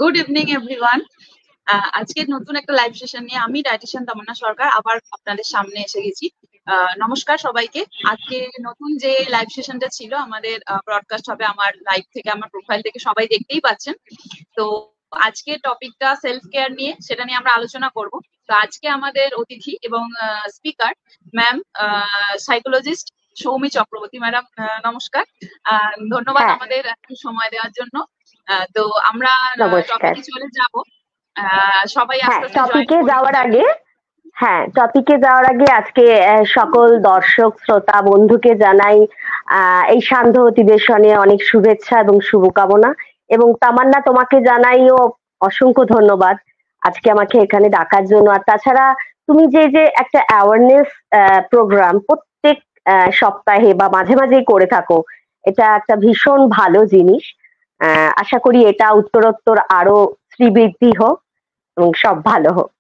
Good evening everyone. আজকে নতুন একটা লাইভ সেশন নিয়ে আমি ডায়েটিশিয়ান তামান্না সরকার আবার আপনাদের সামনে এসে গেছি। নমস্কার সবাইকে। আজকে নতুন যে লাইভ সেশনটা ছিল আমাদের ব্রডকাস্ট হবে আমার লাইভ থেকে, আমার প্রোফাইল থেকে সবাই দেখতেই পাচ্ছেন। তো আজকে টপিকটা সেলফ কেয়ার নিয়ে, সেটা নিয়ে আমরা আলোচনা করব। তো আজকে আমাদের অতিথি এবং speaker ma'am psychologist Soumi Chakraborty madam. নমস্কার, ধন্যবাদ আমাদের একটু সময় দেওয়ার জন্য। তো আমরা টপিকে চলে যাব। সবাই আস্তে আস্তে টপিকে যাওয়ার আগে আজকে সকল দর্শক শ্রোতা বন্ধুকে জানাই এই সান্ধ্য অধিবেশনে অনেক শুভেচ্ছা এবং শুভকামনা। এবং তামান্না, তোমাকে জানাইও অসংখ্য ধন্যবাদ আজকে আমাকে এখানে ডাকার জন্য। আর তাছাড়া তুমি যে একটা অ্যাওয়ারনেস প্রোগ্রাম প্রত্যেক সপ্তাহে বা মাঝে মাঝেই করে থাকো, এটা একটা ভীষণ ভালো জিনিস। আশা করি এটা উত্তরোত্তর আরো শ্রীবৃদ্ধি হোক এবং সব ভালো হোক।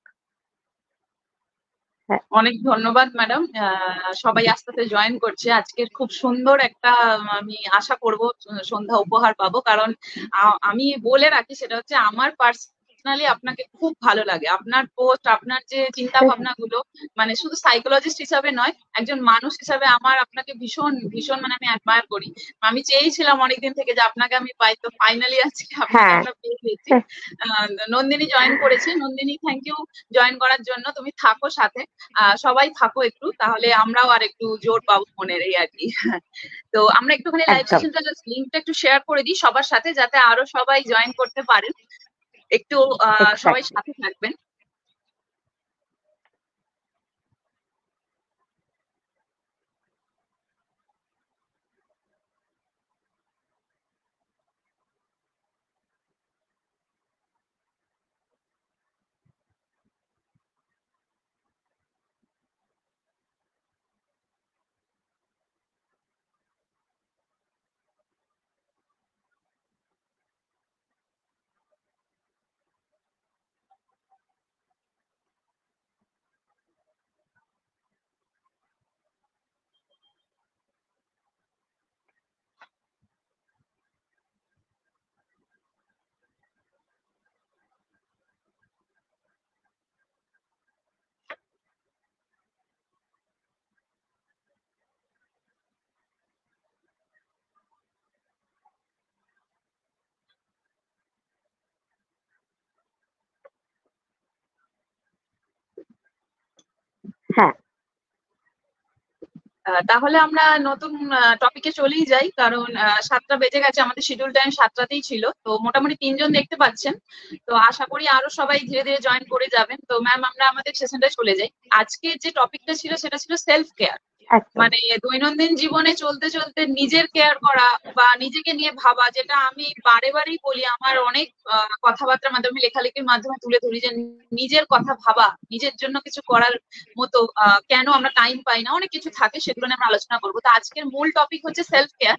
অনেক ধন্যবাদ ম্যাডাম। সবাই আস্তে আস্তে জয়েন করছে। আজকের খুব সুন্দর একটা, আমি আশা করব সন্ধ্যা উপহার পাবো। কারণ আমি বলে রাখি, সেটা হচ্ছে আমার পার্সোনালি আপনাকে খুব ভালো লাগে। আপনার পোস্ট, আপনার যে চিন্তা ভাবনা গুলো, মানে শুধু সাইকোলজিস্ট হিসাবে নয়, একজন মানুষ হিসাবে আমার আপনাকে ভীষণ ভীষণ মানে আমি অ্যাডমায়ার করি। আমি চেয়েছিলাম অনেকদিন থেকে যে আপনাকে আমি পাই, তো ফাইনালি আজকে আপনাকে আমরা পেয়ে গেছি। নন্দিনী জয়েন করেছে। নন্দিনী, থ্যাংক ইউ জয়েন করার জন্য। তুমি থাকো সাথে, সবাই থাকো একটু, তাহলে আমরাও আর একটু জোর পাবো মনের, এই আর কি। তো আমরা একটুখানি লাইভ সেশনটা লিংকটা একটু শেয়ার করে দিই সবার সাথে, যাতে আরো সবাই জয়েন করতে পারেন। একটু সবাই সাথে থাকবেন। তাহলে আমরা নতুন টপিকে চলেই যাই, কারণ 7টা বেজে গেছে। আমাদের শিডিউল টাইম 7টাতেই ছিল। তো মোটামুটি 3জন দেখতে পাচ্ছেন। তো আশা করি আরো সবাই ধীরে ধীরে জয়েন করে যাবেন। তো ম্যাম, আমরা আমাদের সেশনটায় চলে যাই। আজকে যে টপিকটা ছিল সেটা ছিল সেলফ কেয়ার। মানে দৈনন্দিন জীবনে চলতে চলতে নিজের কেয়ার করা বা নিজেকে নিয়ে ভাবা, যেটা আমি বারে বারেই বলি, আমার অনেক কথাবার্তার মাধ্যমে, লেখালেখির মাধ্যমে তুলে ধরি যে নিজের কথা ভাবা, নিজের জন্য কিছু করার মতো কেন আমরা টাইম পাই না, অনেক কিছু থাকে, সেগুলো নিয়ে আমরা আলোচনা করবো। তো আজকের মূল টপিক হচ্ছে সেলফ কেয়ার।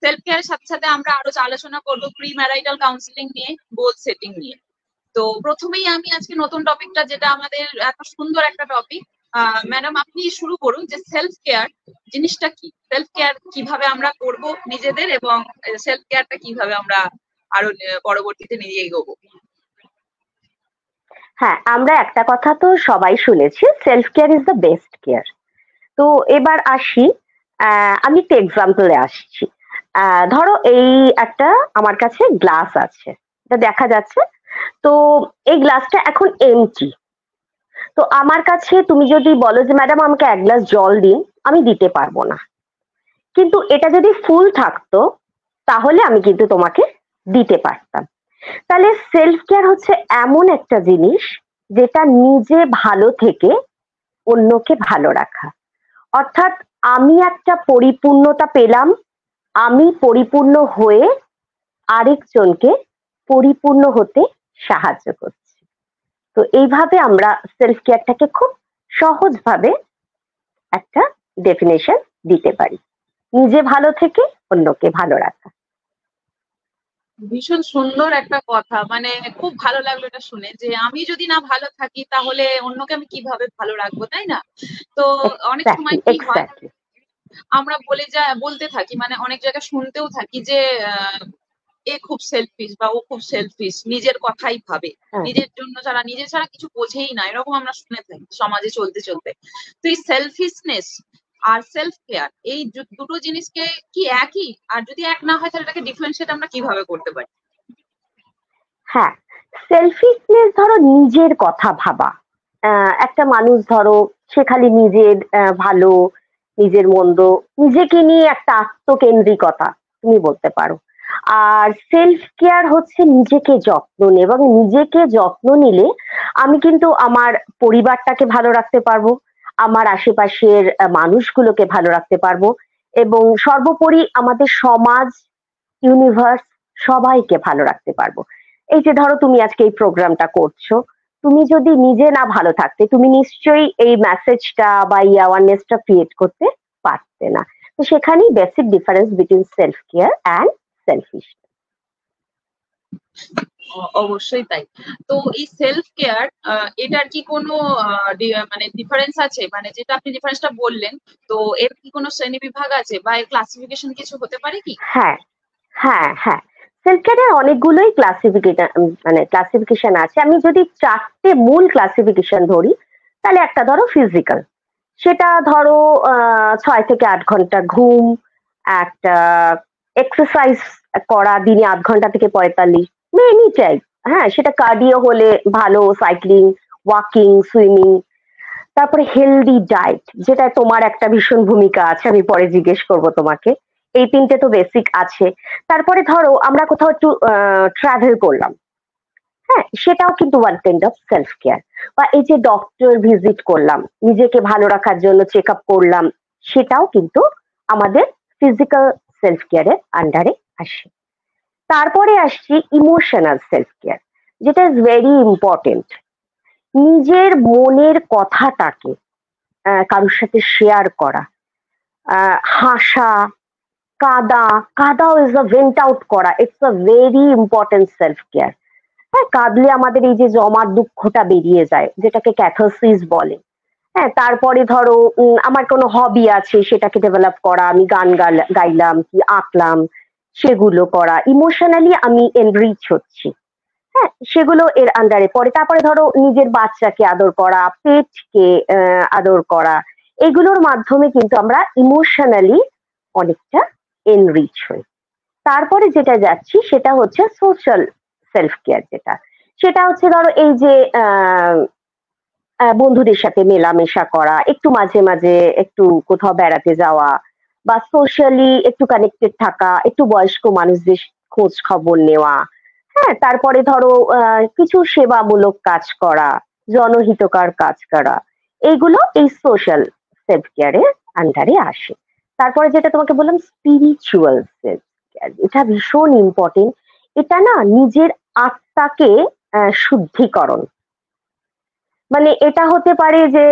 সেলফ কেয়ারের সাথে সাথে আমরা আরো আলোচনা করবো প্রি ম্যারাইটাল কাউন্সিলিং নিয়ে, গোল সেটিং নিয়ে। তো প্রথমেই আমি আজকে নতুন টপিকটা, যেটা আমাদের এত সুন্দর একটা টপিক, ম্যাডাম আপনি শুরু করুন যে সেলফ কেয়ার জিনিসটা কি, সেলফ কেয়ার কিভাবে আমরা করব নিজেদের, এবং সেলফ কেয়ারটা কিভাবে আমরা আরো পরবর্তীতে নিয়ে এগোবো। আমরা একটা কথা তো সবাই শুনেছি, self care is the best care. তো এবার আসি, আমি একটা এক্সাম্পলে আসছি। ধরো এই একটা আমার কাছে গ্লাস আছে, এটা দেখা যাচ্ছে। তো এই গ্লাসটা এখন এমটি। তো আমার কাছে তুমি যদি বলো যে ম্যাডাম আমাকে 1 গ্লাস জল দিন, আমি দিতে পারবো না। কিন্তু এটা যদি ফুল থাকতো তাহলে আমি কিন্তু তোমাকে দিতে পারতাম। তাহলে সেলফ কেয়ার হচ্ছে এমন একটা জিনিস যেটা নিজে ভালো থেকে অন্যকে ভালো রাখা। অর্থাৎ আমি একটা পরিপূর্ণতা পেলাম, আমি পরিপূর্ণ হয়ে আরেকজনকে পরিপূর্ণ হতে সাহায্য করছি। তো এইভাবে আমরা সেলফ কেয়ারটাকে খুব সহজভাবে একটা ডেফিনেশন দিতে পারি, নিজে ভালো থেকে অন্যকে ভালো রাখা। ভীষণ সুন্দর একটা কথা, মানে খুব ভালো লাগলো এটা শুনে, যে আমি যদি না ভালো থাকি তাহলে অন্যকে আমি কিভাবে ভালো রাখবো, তাই না? তো অনেক সময় কি হয়, আমরা বলতে থাকি, মানে অনেক জায়গায় শুনতেও থাকি যে এ খুব সেলফিশ বা ও খুব সেলফিশ, নিজের কথাই ভাবে, হ্যাঁ নিজের জন্য ছাড়া নিজে ছাড়া কিছু বোঝেই না, এরকম আমরা শুনে থাকি সমাজে চলতে চলতে। তো এই সেলফিশনেস আর সেলফ কেয়ার, এই দুটো জিনিসকে কি একই? আর যদি এক না হয় তাহলে এটাকে ডিফারেন্সিয়েট আমরা কিভাবে করতে পারি? হ্যাঁ, সেলফিশনেস ধরো নিজের কথা ভাবা। একটা মানুষ ধরো সে খালি নিজের ভালো, নিজের মন্দ, নিজেকে নিয়ে একটা আত্মকেন্দ্রিকতা তুমি বলতে পারো। আর সেলফ কেয়ার হচ্ছে নিজেকে যত্ন নেওয়া, এবং নিজেকে যত্ন নিলে আমি কিন্তু আমার পরিবারটাকে ভালো রাখতে পারবো, আমার আশেপাশের মানুষগুলোকে ভালো রাখতে পারবো, এবং সর্বোপরি আমাদের সমাজ, ইউনিভার্স, সবাইকে ভালো রাখতে পারবো। এই যে ধরো তুমি আজকে এই প্রোগ্রামটা করছো, তুমি যদি নিজে না ভালো থাকতে তুমি নিশ্চয়ই এই মেসেজটা বা এই অ্যাওয়ারনেসটা ক্রিয়েট করতে পারতে না। তো সেখানেই basic difference between self care and selfish. অবশ্যই তাই। তো এই সেলফ কেয়ার, এটার কি কোনো মানে ডিফারেন্স আছে? মানে যেটা আপনি ডিফারেন্সটা বললেন, তো এর কি কোনো শ্রেণী বিভাগ আছে বা এর ক্লাসিফিকেশন কিছু হতে পারে কি? হ্যাঁ, হ্যাঁ, সেলফ কেয়ারের অনেকগুলোই ক্লাসিফিকেশন আছে। আমি যদি চারটে মূল ক্লাসিফিকেশন ধরি, তাহলে একটা ধরো ফিজিক্যাল, সেটা ধরো 6 থেকে 8 ঘন্টা ঘুম, একটা এক্সারসাইজ করা দিনে 8 ঘন্টা থেকে 45, এনি টাইপ। হ্যাঁ, সেটা কার্ডিও হলে ভালো, সাইক্লিং, ওয়াকিং, সুইমিং। তারপরে হেলদি ডায়েট, যেটা তোমার একটা ভীষণ ভূমিকা আছে, আমি পরে জিজ্ঞেস করব তোমাকে। এই তিনটে তো বেসিক আছে। তারপরে ধরো আমরা কোথাও একটু ট্রাভেল করলাম, হ্যাঁ, সেটাও কিন্তু one kind of self care. বা এই যে ডক্টর ভিজিট করলাম, নিজেকে ভালো রাখার জন্য চেক আপ করলাম, সেটাও কিন্তু আমাদের ফিজিক্যাল সেলফ কেয়ারের আন্ডারে আসে। তারপরে আসছি ইমোশনাল সেলফ কেয়ার, যেটা ইজ ভেরি ইম্পর্টেন্ট। নিজের মনের কথাটাকে কারোর সাথে শেয়ার করা, হাসা, কাঁদা, কাঁদাও ইজ আ ভেন্ট আউট করা, it's a very important self care. হ্যাঁ, কাঁদলে আমাদের এই যে জমার দুঃখটা বেরিয়ে যায়, যেটাকে ক্যাথারসিস বলে। হ্যাঁ, তারপরে ধরো আমার কোনো হবি আছে, সেটাকে ডেভেলপ করা, আমি গান গাইলাম কি আঁকলাম, সেগুলো করা, ইমোশনালি আমি এনরিচ হচ্ছি। হ্যাঁ, সেগুলো এর আন্ডারে পড়ে। তারপরে ধরো নিজের বাচ্চাকে আদর করা, পেটকে আদর করা, এগুলোর মাধ্যমে কিন্তু আমরা ইমোশনালি অনেকটা এনরিচ হই। তারপরে যেটা যাচ্ছি সেটা হচ্ছে সোশ্যাল সেলফ কেয়ার, যেটা সেটা হচ্ছে ধরো এই যে বন্ধুদের সাথে মেলামেশা করা, একটু মাঝে মাঝে একটু কোথাও বেড়াতে যাওয়া, বা সোশ্যালি একটু কানেক্টেড থাকা, একটু বয়স্ক মানুষদের খোঁজ খবর নেওয়া। হ্যাঁ, তারপরে ধরো কিছু সেবামূলক কাজ করা, জনহিতকর কাজ করা, এইগুলো এই সোশ্যাল সেলফ কেয়ারের আন্ডারে আসে। তারপরে যেটা তোমাকে বললাম স্পিরিচুয়াল সেলফ কেয়ার, এটা ভীষণ ইম্পর্টেন্ট। এটা না নিজের আত্মাকে শুদ্ধিকরণ, মানে এটা হতে পারে যে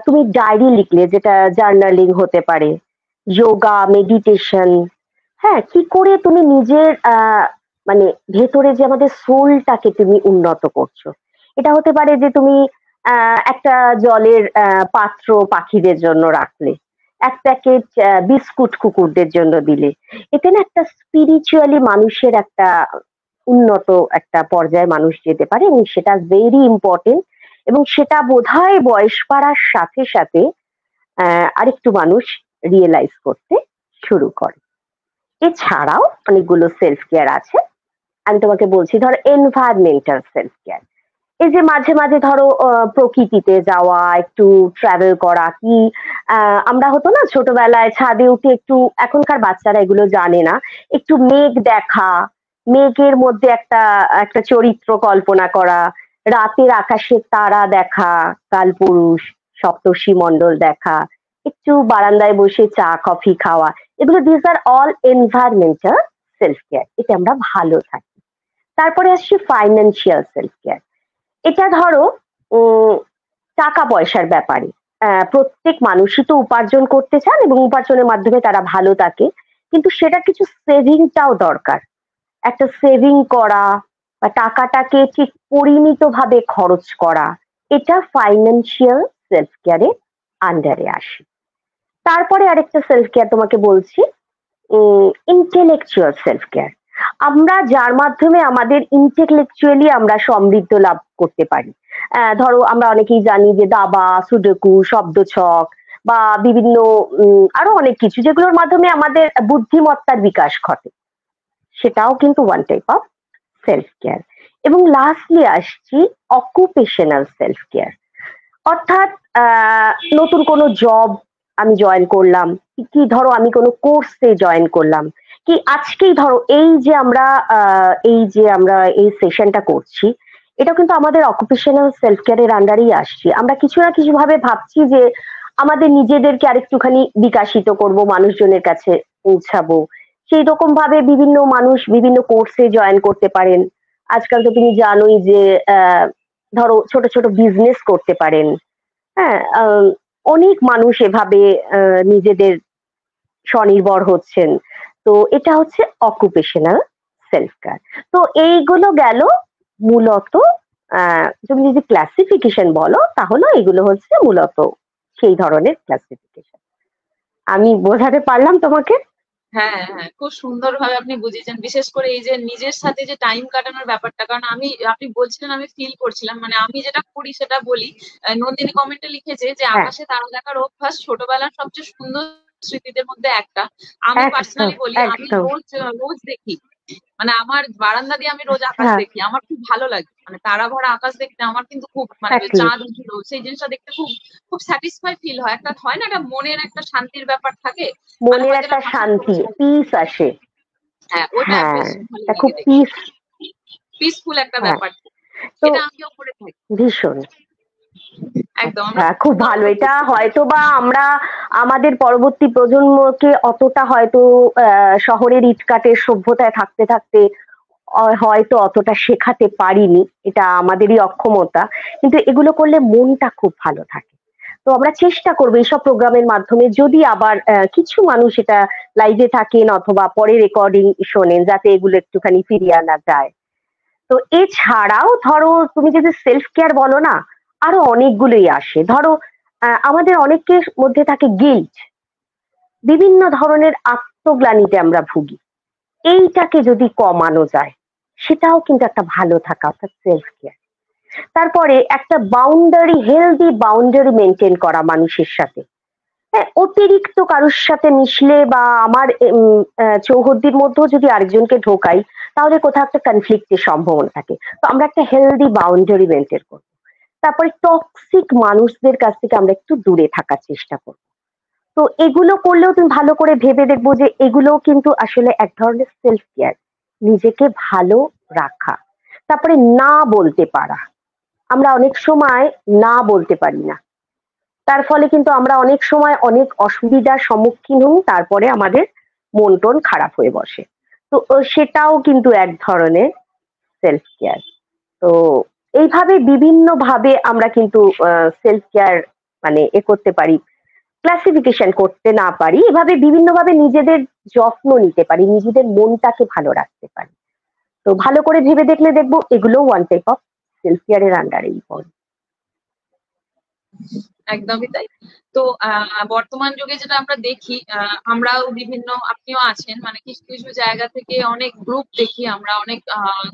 তুমি ডায়েরি লিখলে, যেটা জার্নালিং হতে পারে, যোগা, মেডিটেশন। হ্যাঁ, কি করে তুমি নিজের মানে ভেতরে যে আমাদের সোলটাকে তুমি উন্নত করছো। এটা হতে পারে যে তুমি একটা জলের পাত্র পাখিদের জন্য রাখলে, এক প্যাকেট বিস্কুট কুকুরদের জন্য দিলে, এতে না একটা স্পিরিচুয়ালি মানুষের একটা উন্নত একটা পর্যায়ে মানুষ যেতে পারে, এবং সেটা ভেরি ইম্পর্টেন্ট। এবং সেটা বোধহয় বয়স বাড়ার সাথে সাথে আরেকটু মানুষ রিয়েলাইজ করতে শুরু করে। এছাড়াও অনেকগুলো সেলফ কেয়ার আছে। আমি তোমাকে বলছি, ধর এনভায়রনমেন্টাল সেলফ কেয়ার, এই যে মাঝে মাঝে ধরো প্রকৃতিতে যাওয়া, একটু ট্রাভেল করা, কি আমরা হতো না ছোটবেলায় ছাদে উঠে একটু, এখনকার বাচ্চারা এগুলো জানে না, একটু মেঘ দেখা, মেঘের মধ্যে একটা একটা চরিত্র কল্পনা করা, রাতের আকাশে তারা দেখা, কালপুরুষ, সপ্তর্ষি মণ্ডল দেখা, একটু বারান্দায় বসে চা কফি খাওয়া, এগুলো this are all environmental self care, এতে আমরা ভালো থাকি। তারপরে আসছি ফাইন্যান্সিয়াল সেলফ কেয়ার। এটা ধরো উম টাকা পয়সার ব্যাপারে। প্রত্যেক মানুষই তো উপার্জন করতে চান, এবং উপার্জনের মাধ্যমে তারা ভালো থাকে, কিন্তু সেটা কিছু সেভিংটাও দরকার। একটা সেভিং করা বা টাকাটাকে ঠিক পরিমিতভাবে খরচ করা, এটা ফাইন্যান্সিয়াল সেলফ কেয়ারের আন্ডারে আসে। তারপরে আরেকটা সেলফ কেয়ার তোমাকে বলছি, ইন্টেলেকচুয়াল সেলফ কেয়ার। আমরা যার মাধ্যমে আমাদের ইন্টেলেকচুয়ালি আমরা সমৃদ্ধ লাভ করতে পারি। ধরো আমরা অনেকেই জানি যে দাবা, সুডোকু, শব্দছক বা বিভিন্ন আরো অনেক কিছু যেগুলোর মাধ্যমে আমাদের বুদ্ধিমত্তার বিকাশ ঘটে, সেটাও কিন্তু one type of self care. এবং লাস্টলি আসছি অকুপেশনাল সেলফ কেয়ার, অর্থাৎ নতুন কোনো জব আমি জয়েন করলাম, কি ধরো আমি কোনো কোর্সে জয়েন করলাম, কি আজকেই ধরো এই যে আমরা এই সেশনটা করছি, এটা কিন্তু আমাদের অকুপেশনাল সেলফ কেয়ারের আন্ডারেই আসছি। আমরা কিছু না কিছু ভাবে ভাবছি যে আমাদের নিজেদেরকে আরেকটুখানি বিকাশিত করব, মানুষজনের কাছে পৌঁছাবো। সেই রকম ভাবে বিভিন্ন মানুষ বিভিন্ন কোর্সে জয়েন করতে পারেন। আজকাল তো তুমি জানোই যে ধরো ছোট ছোট বিজনেস করতে পারেন। হ্যাঁ, অনেক মানুষ এভাবে নিজেদের স্বনির্ভর হচ্ছেন। তো এটা হচ্ছে অকুপেশনাল সেলফ কেয়ার। তো এইগুলো গেল মূলত, তুমি যদি ক্লাসিফিকেশন বলো তাহলে এগুলো হচ্ছে মূলত সেই ধরনের ক্লাসিফিকেশন। আমি বোঝাতে পারলাম তোমাকে? হ্যাঁ হ্যাঁ, খুব সুন্দরভাবে আপনি বুঝিয়েছেন, বিশেষ করে এই যে নিজের সাথে যে টাইম কাটানোর ব্যাপারটা। কারণ আপনি বলছিলেন, আমি ফিল করছিলাম, মানে আমি যেটা করি সেটা বলি। নন্দিনী কমেন্টে লিখেছে যে হ্যাঁ, আকাশে তারা দেখার অভ্যাস ছোটবেলার সবচেয়ে সুন্দর স্মৃতিদের মধ্যে একটা। আমি একদম পার্সোনালি বলি, আমি একদম। রোজ রোজ দেখি, মানে আমার বারান্দা দিয়ে আমি রোজ আকাশ হ্যাঁ, দেখি, আমার খুব ভালো লাগে। মানে তারা ভরা আকাশ দেখতে আমার কিন্তু খুব, মানে এক্স্যাক্টলি। চাঁদ উঠলো সেই জিনিসটা দেখতে খুব খুব স্যাটিসফাই ফিল হয়। একটা হয় না, একটা মনের একটা শান্তির ব্যাপার থাকে। মানে মনের হয়তো একটা এটা ভাষায় শান্তি, পৌঁছায় না। পিস আসে। হ্যাঁ, ওটা হ্যাঁ, বেশ ভালো এটা খুব লাগে দেখতে। পিস। পিসফুল একটা হ্যাঁ, ব্যাপার। তো এটা আমিও করে থাকি। ভীষণ। একদম আমরা আচ্ছা, খুব সুন্দর ভালো। উপভোগ এটা করতে পারি। হয়তোবা আমরা আমাদের পরবর্তী প্রজন্মকে অতটা হয়তো শহরের ইটকাটের সভ্যতায় থাকতে থাকতে হয়তো অতটা শেখাতে পারিনি, এটা আমাদেরই অক্ষমতা। কিন্তু এগুলো করলে মনটা খুব ভালো থাকে। তো আমরা চেষ্টা করবো এইসব প্রোগ্রামের মাধ্যমে, যদি আবার কিছু মানুষ এটা লাইভে থাকেন অথবা পরে রেকর্ডিং শোনেন, যাতে এগুলো একটুখানি ফিরিয়ে আনা যায়। তো এছাড়াও ধরো তুমি যদি সেলফ কেয়ার বলো না, আরো অনেকগুলোই আসে। ধরো আমাদের অনেকের মধ্যে থাকে গিল্ট, বিভিন্ন ধরনের আত্মগ্লানিতে আমরা ভুগি। এইটাকে যদি কমানো যায়, সেটাও কিন্তু একটা ভালো থাকা, অর্থাৎ সেলফ কেয়ার। তারপরে একটা বাউন্ডারি, হেলদি বাউন্ডারি মেনটেন করা মানুষের সাথে। হ্যাঁ, অতিরিক্ত কারোর সাথে মিশলে বা আমার চৌহদ্দির মধ্যেও যদি আরেকজনকে ঢোকাই, তাহলে কোথাও একটা কনফ্লিক্টের সম্ভাবনা থাকে। তো আমরা একটা হেলদি বাউন্ডারি মেনটেন করবো। তারপরে টক্সিক মানুষদের কাছ থেকে আমরা একটু দূরে থাকার চেষ্টা করবো। তো এগুলো করলেও তুমি ভালো করে ভেবে দেখবো যে এগুলোও কিন্তু আসলে এক ধরনের সেলফ কেয়ার, নিজেকে ভালো রাখা। তারপরে না বলতে পারা, আমরা অনেক সময় না বলতে পারি না, তার ফলে কিন্তু আমরা অনেক সময় অনেক অসুবিধার সম্মুখীন হই, তারপরে আমাদের মন টন খারাপ হয়ে বসে। তো সেটাও কিন্তু এক ধরনের সেলফ কেয়ার। তো এইভাবে বিভিন্ন ভাবে আমরা কিন্তু সেলফ কেয়ার মানে করতে পারি, ক্লাসিফিকেশন করতে না পারি, এভাবে বিভিন্নভাবে নিজেদের যত্ন নিতে পারি, নিজেদের মনটাকে ভালো রাখতে পারি। তো ভালো করে ভেবে দেখলে দেখবো এগুলো ওয়ান টাইপ অফ সেলফ কেয়ারের আন্ডারেই পড়ে। একদমই তাই। তো বর্তমান যুগে যেটা আমরা দেখি, আমরাও বিভিন্ন, আপনিও আছেন, মানে কিছু কিছু জায়গা থেকে অনেক গ্রুপ দেখি আমরা, অনেক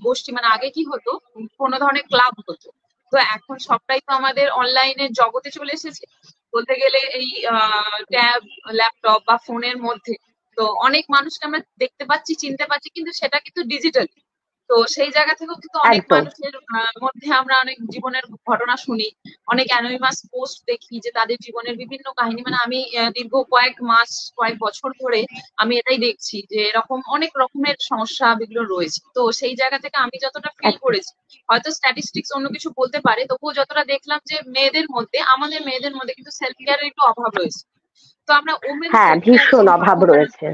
গোষ্ঠী। মানে আগে কি হতো, কোনো ধরনের ক্লাব হতো, তো এখন সবটাই তো আমাদের অনলাইনের জগতে চলে এসেছে বলতে গেলে। এই ট্যাব, ল্যাপটপ বা ফোনের মধ্যে তো অনেক মানুষকে আমরা দেখতে পাচ্ছি, চিনতে পারছি, কিন্তু সেটা কিন্তু ডিজিটাল। তো সেই জায়গা থেকেও কিন্তু অনেক একদম। মানুষের মধ্যে আমরা অনেক জীবনের ঘটনা শুনি, অনেক অ্যানোনিমাস পোস্ট দেখি যে তাদের জীবনের বিভিন্ন কাহিনী। মানে আমি দীর্ঘ কয়েক মাস, কয়েক বছর ধরে আমি এটাই দেখছি যে এরকম অনেক রকমের সমস্যা যেগুলো রয়েছে। তো সেই জায়গা থেকে আমি যতটা ফিল একদম। করেছি, হয়তো স্ট্যাটিস্টিক্স অন্য কিছু বলতে পারে, তবুও যতটা দেখলাম যে মেয়েদের মধ্যে, আমাদের মেয়েদের মধ্যে কিন্তু সেলফ কেয়ারের একটু অভাব রয়েছে। তো আমরা ওমেন হ্যাঁ, সেলফ কেয়ার ভীষণ অভাব সম্পর্কে, রয়েছে।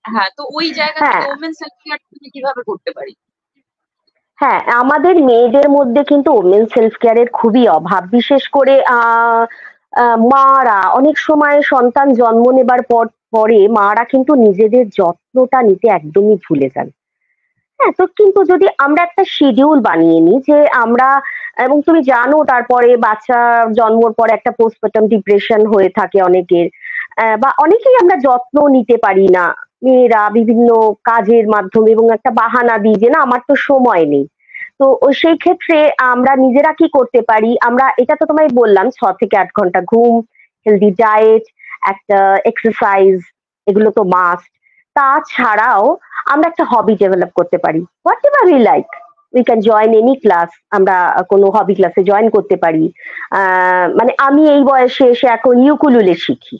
হ্যাঁ, তো ওই জায়গা থেকে হ্যাঁ, ওমেন সেলফ কেয়ার কিভাবে করতে পারি? হ্যাঁ, আমাদের মেয়েদের মধ্যে কিন্তু ওমেন সেলফ কেয়ারের খুবই অভাব। বিশেষ করে মারা অনেক সময় সন্তান জন্ম নেবার পরে মারা কিন্তু নিজেদের যত্নটা নিতে একদমই ভুলে যান। হ্যাঁ, তো কিন্তু যদি আমরা একটা শিডিউল বানিয়ে নিই যে আমরা, এবং তুমি জানো তারপরে বাচ্চা জন্মর পরে একটা পোস্টপার্টাম ডিপ্রেশন হয়ে থাকে অনেকের, বা অনেকেই আমরা যত্ন নিতে পারি না, মেয়েরা বিভিন্ন কাজের মাধ্যমে এবং একটা বাহানা দিই যে না আমার তো সময় নেই। তো সেই ক্ষেত্রে আমরা নিজেরা কি করতে পারি, আমরা এটা তো তোমায় বললাম 6 থেকে 8 ঘন্টা ঘুম, হেলদি ডায়েট, একটা এক্সারসাইজ, এগুলো তো মাস্ট। তাছাড়াও আমরা একটা হবি ডেভেলপ করতে পারি, what ever we like, we can join any class. আমরা কোনো হবি ক্লাসে জয়েন করতে পারি। মানে আমি এই বয়সে এসে এখন ইউকুলেলে শিখি।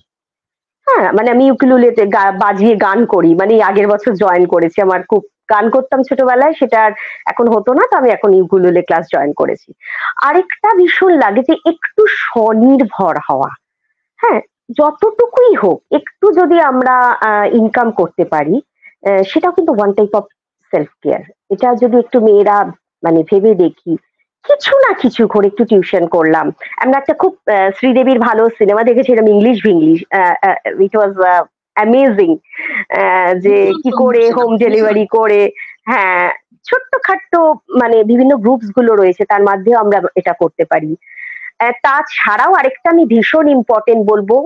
হ্যাঁ, মানে আমি ইউকুলেলেতে বাজিয়ে গান করি, মানে এই আগের বছর জয়েন করেছি। আমার খুব গান করতাম ছোটবেলায়, সেটা আর এখন হতো না, তো আমি এখন ইউকুলেলে ক্লাস জয়েন করেছি। আরেকটা ভীষণ লাগে যে একটু স্বনির্ভর হওয়া। হ্যাঁ, যতটুকুই হোক একটু যদি আমরা ইনকাম করতে পারি, সেটাও কিন্তু one type of self care. এটা যদি একটু মেয়েরা মানে ভেবে দেখি, কিছু না কিছু করে একটু টিউশন করলাম। আমরা একটা খুব শ্রীদেবীর ভালো সিনেমা দেখেছিলাম, English Vinglish, it was amazing, যে কি করে হোম ডেলিভারি করে, হ্যাঁ, ছোট্টখাট্ট মানে বিভিন্ন গ্রুপস গুলো রয়েছে, তার মাধ্যমে আমরা এটা করতে পারি। তাছাড়াও আরেকটা আমি ভীষণ ইম্পর্টেন্ট বলবো,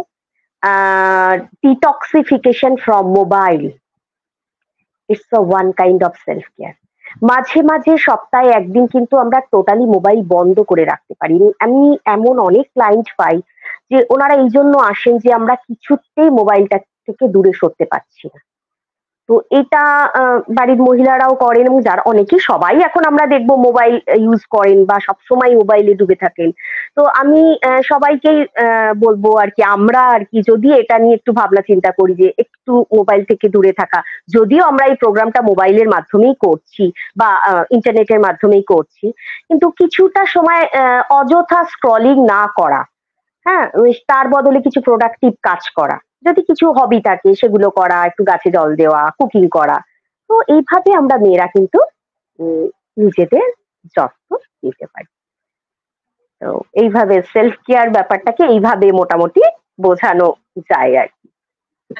detoxification from mobile. It's a one kind of self care. মাঝে মাঝে সপ্তাহে একদিন কিন্তু আমরা টোটালি মোবাইল বন্ধ করে রাখতে পারি। আমি এমন অনেক ক্লায়েন্ট পাই যে ওনারা এই জন্য আসেন যে আমরা কিছুতেই মোবাইলটা থেকে দূরে সরতে পারছি না। তো এটা বাড়ির মহিলারাও করেন, এবং যারা অনেকেই, সবাই এখন আমরা দেখবো মোবাইল ইউজ করেন বা সবসময় মোবাইলে ডুবে থাকেন। তো আমি সবাইকেই বলবো আর কি, আমরা আর কি যদি এটা নিয়ে একটু ভাবনা চিন্তা করি যে একটু মোবাইল থেকে দূরে থাকা। যদিও আমরা এই প্রোগ্রামটা মোবাইলের মাধ্যমেই করছি বা ইন্টারনেটের মাধ্যমেই করছি, কিন্তু কিছুটা সময় অযথা স্ক্রলিং না করা, হ্যাঁ, তার বদলে কিছু প্রোডাক্টিভ কাজ করা, যদি কিছু হবি থাকে সেগুলো করা, একটু গাছে জল দেওয়া, কুকিং করা। তো এইভাবে আমরা মেয়েরা কিন্তু নিজেদের যত্ন নিতে পারি। তো এইভাবে সেলফ কেয়ার ব্যাপারটাকে এইভাবে মোটামুটি বোঝানো যায় আর কি।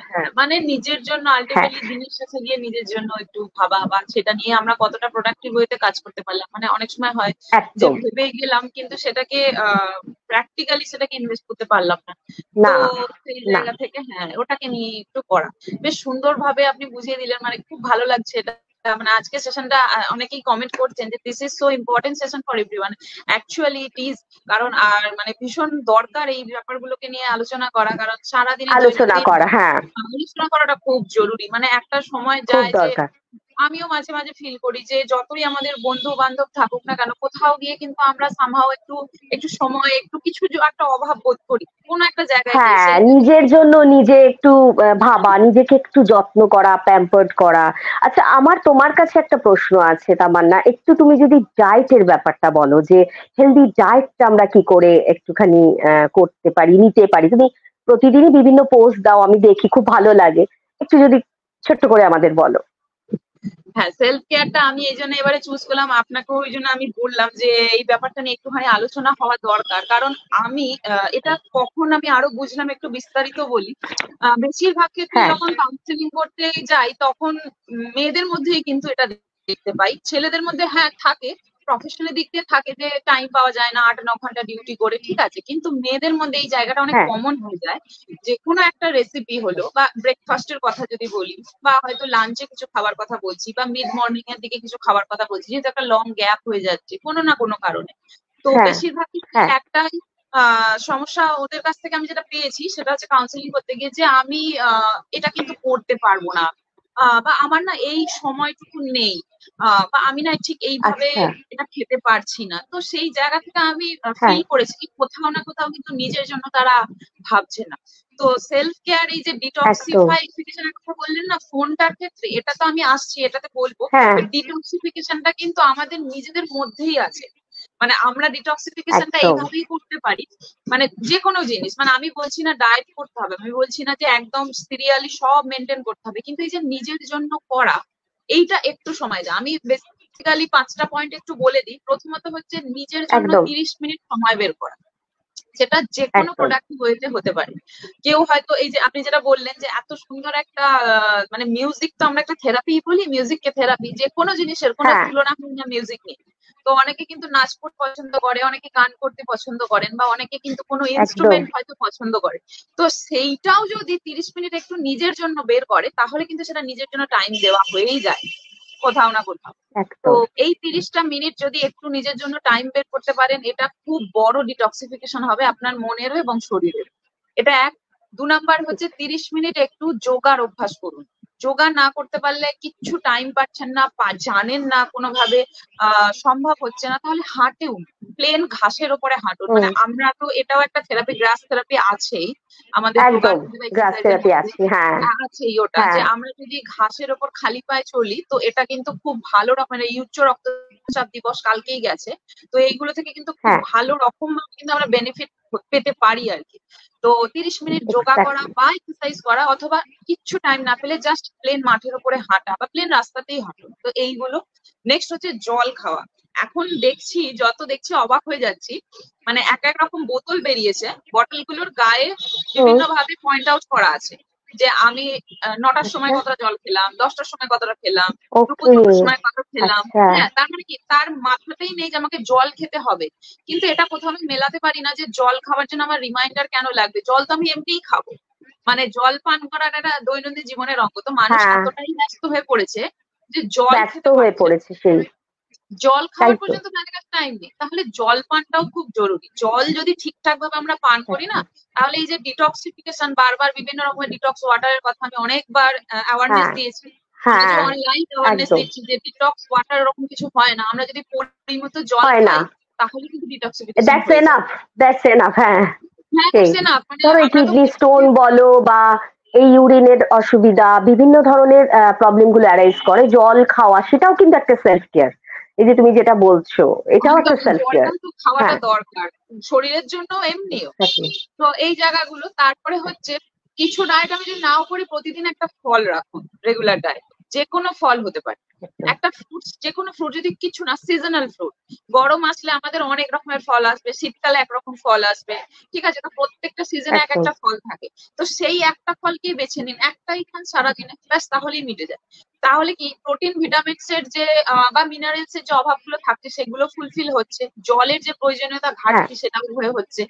হ্যাঁ, মানে নিজের জন্য হ্যাঁ, আলটিমেটলি দিনের শেষে গিয়ে নিজের জন্য একটু ভাবা, বা সেটা নিয়ে আমরা কতটা প্রোডাক্টিভ ওয়েতে কাজ করতে পারলাম। মানে অনেক সময় হয় যে একদম ভেবে গেলাম কিন্তু সেটাকে প্র্যাকটিক্যালি সেটাকে ইনভেস্ট করতে পারলাম না। তো না, সেই না, জায়গা থেকে হ্যাঁ, ওটাকে নিয়ে একটু করা। বেশ সুন্দরভাবে আপনি বুঝিয়ে দিলেন, মানে খুব ভালো লাগছে এটা। মানে আজকে সেশনটা অনেকেই কমেন্ট করছেন যে this is so important session for everyone. Actually it is. কারণ আর মানে ভীষণ দরকার এই ব্যাপারগুলোকে নিয়ে আলোচনা করা, কারণ সারাদিনের আলোচনা দৈনন্দিন করা, হ্যাঁ, আলোচনা করাটা খুব জরুরি। মানে একটা সময় খুব যায় যে দরকার। আমিও মাঝে মাঝে ফিল করি যে যতই আমাদের বন্ধু বান্ধব থাকুক না কেন, কোথাও গিয়ে কিন্তু আমরা সামহাও একটু একটু সময় একটু কিছু একটা অভাব বোধ করি কোনো একটা জায়গায় গিয়ে। হ্যাঁ, সেই নিজের জন্য নিজে একটু ভাবা, নিজেকে একটু যত্ন করা, প্যাম্পার্ড করা। আচ্ছা, আমার তোমার কাছে একটা প্রশ্ন আছে তামান্না, একটু তুমি যদি ডায়েটের ব্যাপারটা বলো, যে হেলদি ডায়েটটা আমরা কি করে একটুখানি করতে পারি, নিতে পারি। তুমি প্রতিদিনই বিভিন্ন পোস্ট দাও, আমি দেখি, খুব ভালো লাগে। একটু যদি ছোট্ট করে আমাদের বলো। হ্যাঁ, সেলফ কেয়ারটা আমি এই জন্য এবারে চুজ করলাম, আপনাকেও ওই জন্য আমি বললাম যে এই ব্যাপারটা নিয়ে একটুখানি আলোচনা হওয়া দরকার। কারণ আমি এটা কখন আমি আরো বুঝলাম, একটু বিস্তারিত বলি। বেশিরভাগ ক্ষেত্রে হ্যাঁ, যখন কাউন্সিলিং করতে যাই তখন মেয়েদের মধ্যেই কিন্তু এটা দেখতে পাই। ছেলেদের মধ্যে হ্যাঁ থাকে, প্রফেশনাল দিক দিয়ে থাকে যে টাইম পাওয়া যায় না, 8-9 ঘন্টা ডিউটি করে, ঠিক আছে। কিন্তু মেয়েদের মধ্যে এই জায়গাটা অনেক হ্যাঁ, কমন হয়ে যায়। যে কোনো একটা রেসিপি হলো, বা ব্রেকফাস্টের কথা যদি বলি, বা হয়তো লাঞ্চে কিছু খাবার কথা বলছি, বা মিড মর্নিং এর দিকে কিছু খাবার কথা বলছি, যেহেতু একটা লং গ্যাপ হয়ে যাচ্ছে কোনো না কোনো কারণে। তো হ্যাঁ, বেশিরভাগ ক্ষেত্রে হ্যাঁ, একটাই সমস্যা ওদের কাছ থেকে আমি যেটা পেয়েছি সেটা হচ্ছে কাউন্সিলিং করতে গিয়ে, যে আমি এটা কিন্তু করতে পারবো না, বা আমার না এই সময়টুকু নেই, বা আমি না ঠিক এইভাবে আচ্ছা, এটা খেতে পারছি না। তো সেই জায়গা থেকে আমি হ্যাঁ, ফিল করেছি কি কোথাও না কোথাও কিন্তু নিজের জন্য তারা ভাবছে না। তো সেলফ কেয়ার, এই যে একদম, ডিটক্সিফিকেশনের কথা বললেন না ফোনটার ক্ষেত্রে, এটা তো আমি আসছি এটাতে বলবো। হ্যাঁ, ডিটক্সিফিকেশনটা কিন্তু আমাদের নিজেদের মধ্যেই আছে। মানে আমরা ডিটক্সিফিকেশনটা একদম, এইভাবেই করতে পারি। মানে যে কোনো জিনিস, মানে আমি বলছি না ডায়েট করতে হবে, আমি বলছি না যে একদম সিরিয়ালি সব মেনটেন করতে হবে, কিন্তু এই যে নিজের জন্য করা, এইটা একটু সময় যায়। আমি বেসিক্যালি 5টা পয়েন্ট একটু বলে দিই। প্রথমত হচ্ছে নিজের জন্য একদম, 30 মিনিট সময় বের করা। সেটা যে কোনো একদম। প্রোডাক্টিভ ওয়েতে হতে পারে। কেউ হয়তো এই যে আপনি যেটা বললেন যে এত সুন্দর একটা মানে মিউজিক তো আমরা একটা থেরাপি বলি, মিউজিককে থেরাপি, যে কোনো জিনিসের কোনো হ্যাঁ, তুলনা হয় না মিউজিক নিয়ে। তো অনেকে কিন্তু নাচ করতে পছন্দ করে, অনেকে গান করতে পছন্দ করেন, বা অনেকে কিন্তু কোনো একদম। ইনস্ট্রুমেন্ট হয়তো পছন্দ করে। তো সেইটাও যদি 30 মিনিট একটু নিজের জন্য বের করে, তাহলে কিন্তু সেটা নিজের জন্য টাইম দেওয়া হয়েই যায় কোথাও না কোথাও। তো একদম। এই 30টা মিনিট যদি একটু নিজের জন্য টাইম বের করতে পারেন, এটা খুব বড় ডিটক্সিফিকেশন হবে আপনার মনেরও এবং শরীরের। এটা এক। 2 নাম্বার হচ্ছে 30 মিনিট একটু যোগার অভ্যাস করুন। যোগা না করতে পারলে, কিচ্ছু টাইম পাচ্ছেন না, জানেন না কোনোভাবে সম্ভব হচ্ছে না, তাহলে হাঁটেও, প্লেন ঘাসের ওপরে হাঁটুন। মানে হুম, আমরা তো এটাও একটা থেরাপি, গ্রাস থেরাপি আছেই আমাদের যোগার একদম। মধ্যে, গ্রাস এক্সারসাইজের থেরাপি মধ্যে আছে, হ্যাঁ। আছেই ওটা, যে হ্যাঁ, আমরা যদি ঘাসের ওপর খালি পায়ে চলি, তো এটা কিন্তু খুব ভালো রকম, মানে উচ্চ রক্তচাপ দিবস কালকেই গেছে, তো এইগুলো থেকে কিন্তু খুব হ্যাঁ, ভালো রকম কিন্তু আমরা বেনিফিট পেতে পারি আর কি। তো 30 মিনিট যোগা করা এক্স্যাক্টলি। বা এক্সারসাইজ করা, অথবা কিচ্ছু টাইম না পেলে জাস্ট প্লেন মাঠের উপরে হাঁটা বা প্লেন রাস্তাতেই হাঁটুন, তো এইগুলো। নেক্সট হচ্ছে জল খাওয়া। এখন দেখছি, যত দেখছি অবাক হয়ে যাচ্ছি, মানে এক এক রকম বোতল বেরিয়েছে, বটলগুলোর গায়ে হুম। বিভিন্ন ভাবে পয়েন্ট আউট করা আছে যে আমি 9টার সময় আচ্ছা। কতটা জল খেলাম, 10টার সময় কতটা খেলাম, দুপুর ওকে। 2টোর সময় কত খেলাম। আচ্ছা। হ্যাঁ, তার মানে কি, তার মাথাতেই নেই যে আমাকে জল খেতে হবে। কিন্তু এটা কোথাও আমি মেলাতে পারি না যে জল খাওয়ার জন্য আমার রিমাইন্ডার কেন লাগবে, জল তো আমি এমনিই খাবো। মানে জল পান করার একটা দৈনন্দিন জীবনের অঙ্গ, তো মানুষ হ্যাঁ, এতটাই ব্যস্ত হয়ে পড়েছে যে জল ব্যস্ত খেতে হয়ে পারছে না। পড়েছে সেই। জল তাই খাওয়ার তো। পর্যন্ত তাদের কাছে টাইম নেই, তাহলে জল পানটাও খুব জরুরি। জল যদি ঠিকঠাক ভাবে আমরা পান করি না, Exactly. তাহলে এই যে ডিটক্সিফিকেশন, বারবার বিভিন্ন রকমের ডিটক্স ওয়াটারের কথা আমি অনেকবার অ্যাওয়ারনেস হ্যাঁ, দিয়েছি। আমরা যে হ্যাঁ, অনলাইন অ্যাওয়ারনেস একদম। দিচ্ছি যে ডিটক্স ওয়াটার এরকম কিছু হয় না, আমরা যদি পরিমতো জল হয় না। খাই, তাহলে কিন্তু ডিটক্সিফিকেশন দ্যাটস হয়ে যায়। এনাফ। দ্যাটস এনাফ, হ্যাঁ। হ্যাঁ, সেই। বুঝছে না মানে ধরো এই আমরা তো কিডনি স্টোন বলো বা এই ইউরিনের অসুবিধা, বিভিন্ন ধরনের প্রবলেম গুলো অ্যারাইজ করে, জল খাওয়া সেটাও কিন্তু একটা সেলফ কেয়ার। এই যে তুমি যেটা বলছো, এটাও একটা একদম সেলফ কেয়ার। জলটাও তো খাওয়াটা হ্যাঁ, দরকার শরীরের জন্য এমনিও। এক্স্যাক্টলি। তো এই জায়গাগুলো, তারপরে হচ্ছে কিছু ডায়েট আমি যদি নাও করি, প্রতিদিন একটা ফল রাখুন রেগুলার ডায়েট। যে কোনো ফল হতে পারে, একদম। একটা ফ্রুট, যে কোনো ফ্রুট, যদি কিছু না, সিজনাল ফ্রুট। গরম আসলে আমাদের অনেক রকমের ফল আসবে, শীতকালে একরকম ফল আসবে, ঠিক আছে, তো প্রত্যেকটা সিজনে এক একদম। একটা ফল থাকে। তো সেই একটা ফলকেই বেছে নিন, একটাই খান সারাদিনে, ব্যাস, তাহলেই মিটে যায়। তাহলে কি, প্রোটিন ভিটামিনস এর যে বা মিনারেলস এর যে অভাবগুলো থাকছে সেগুলো ফুলফিল হচ্ছে, জলের যে প্রয়োজনীয়তা হ্যাঁ, ঘাটতি সেটাও হয়ে হচ্ছে।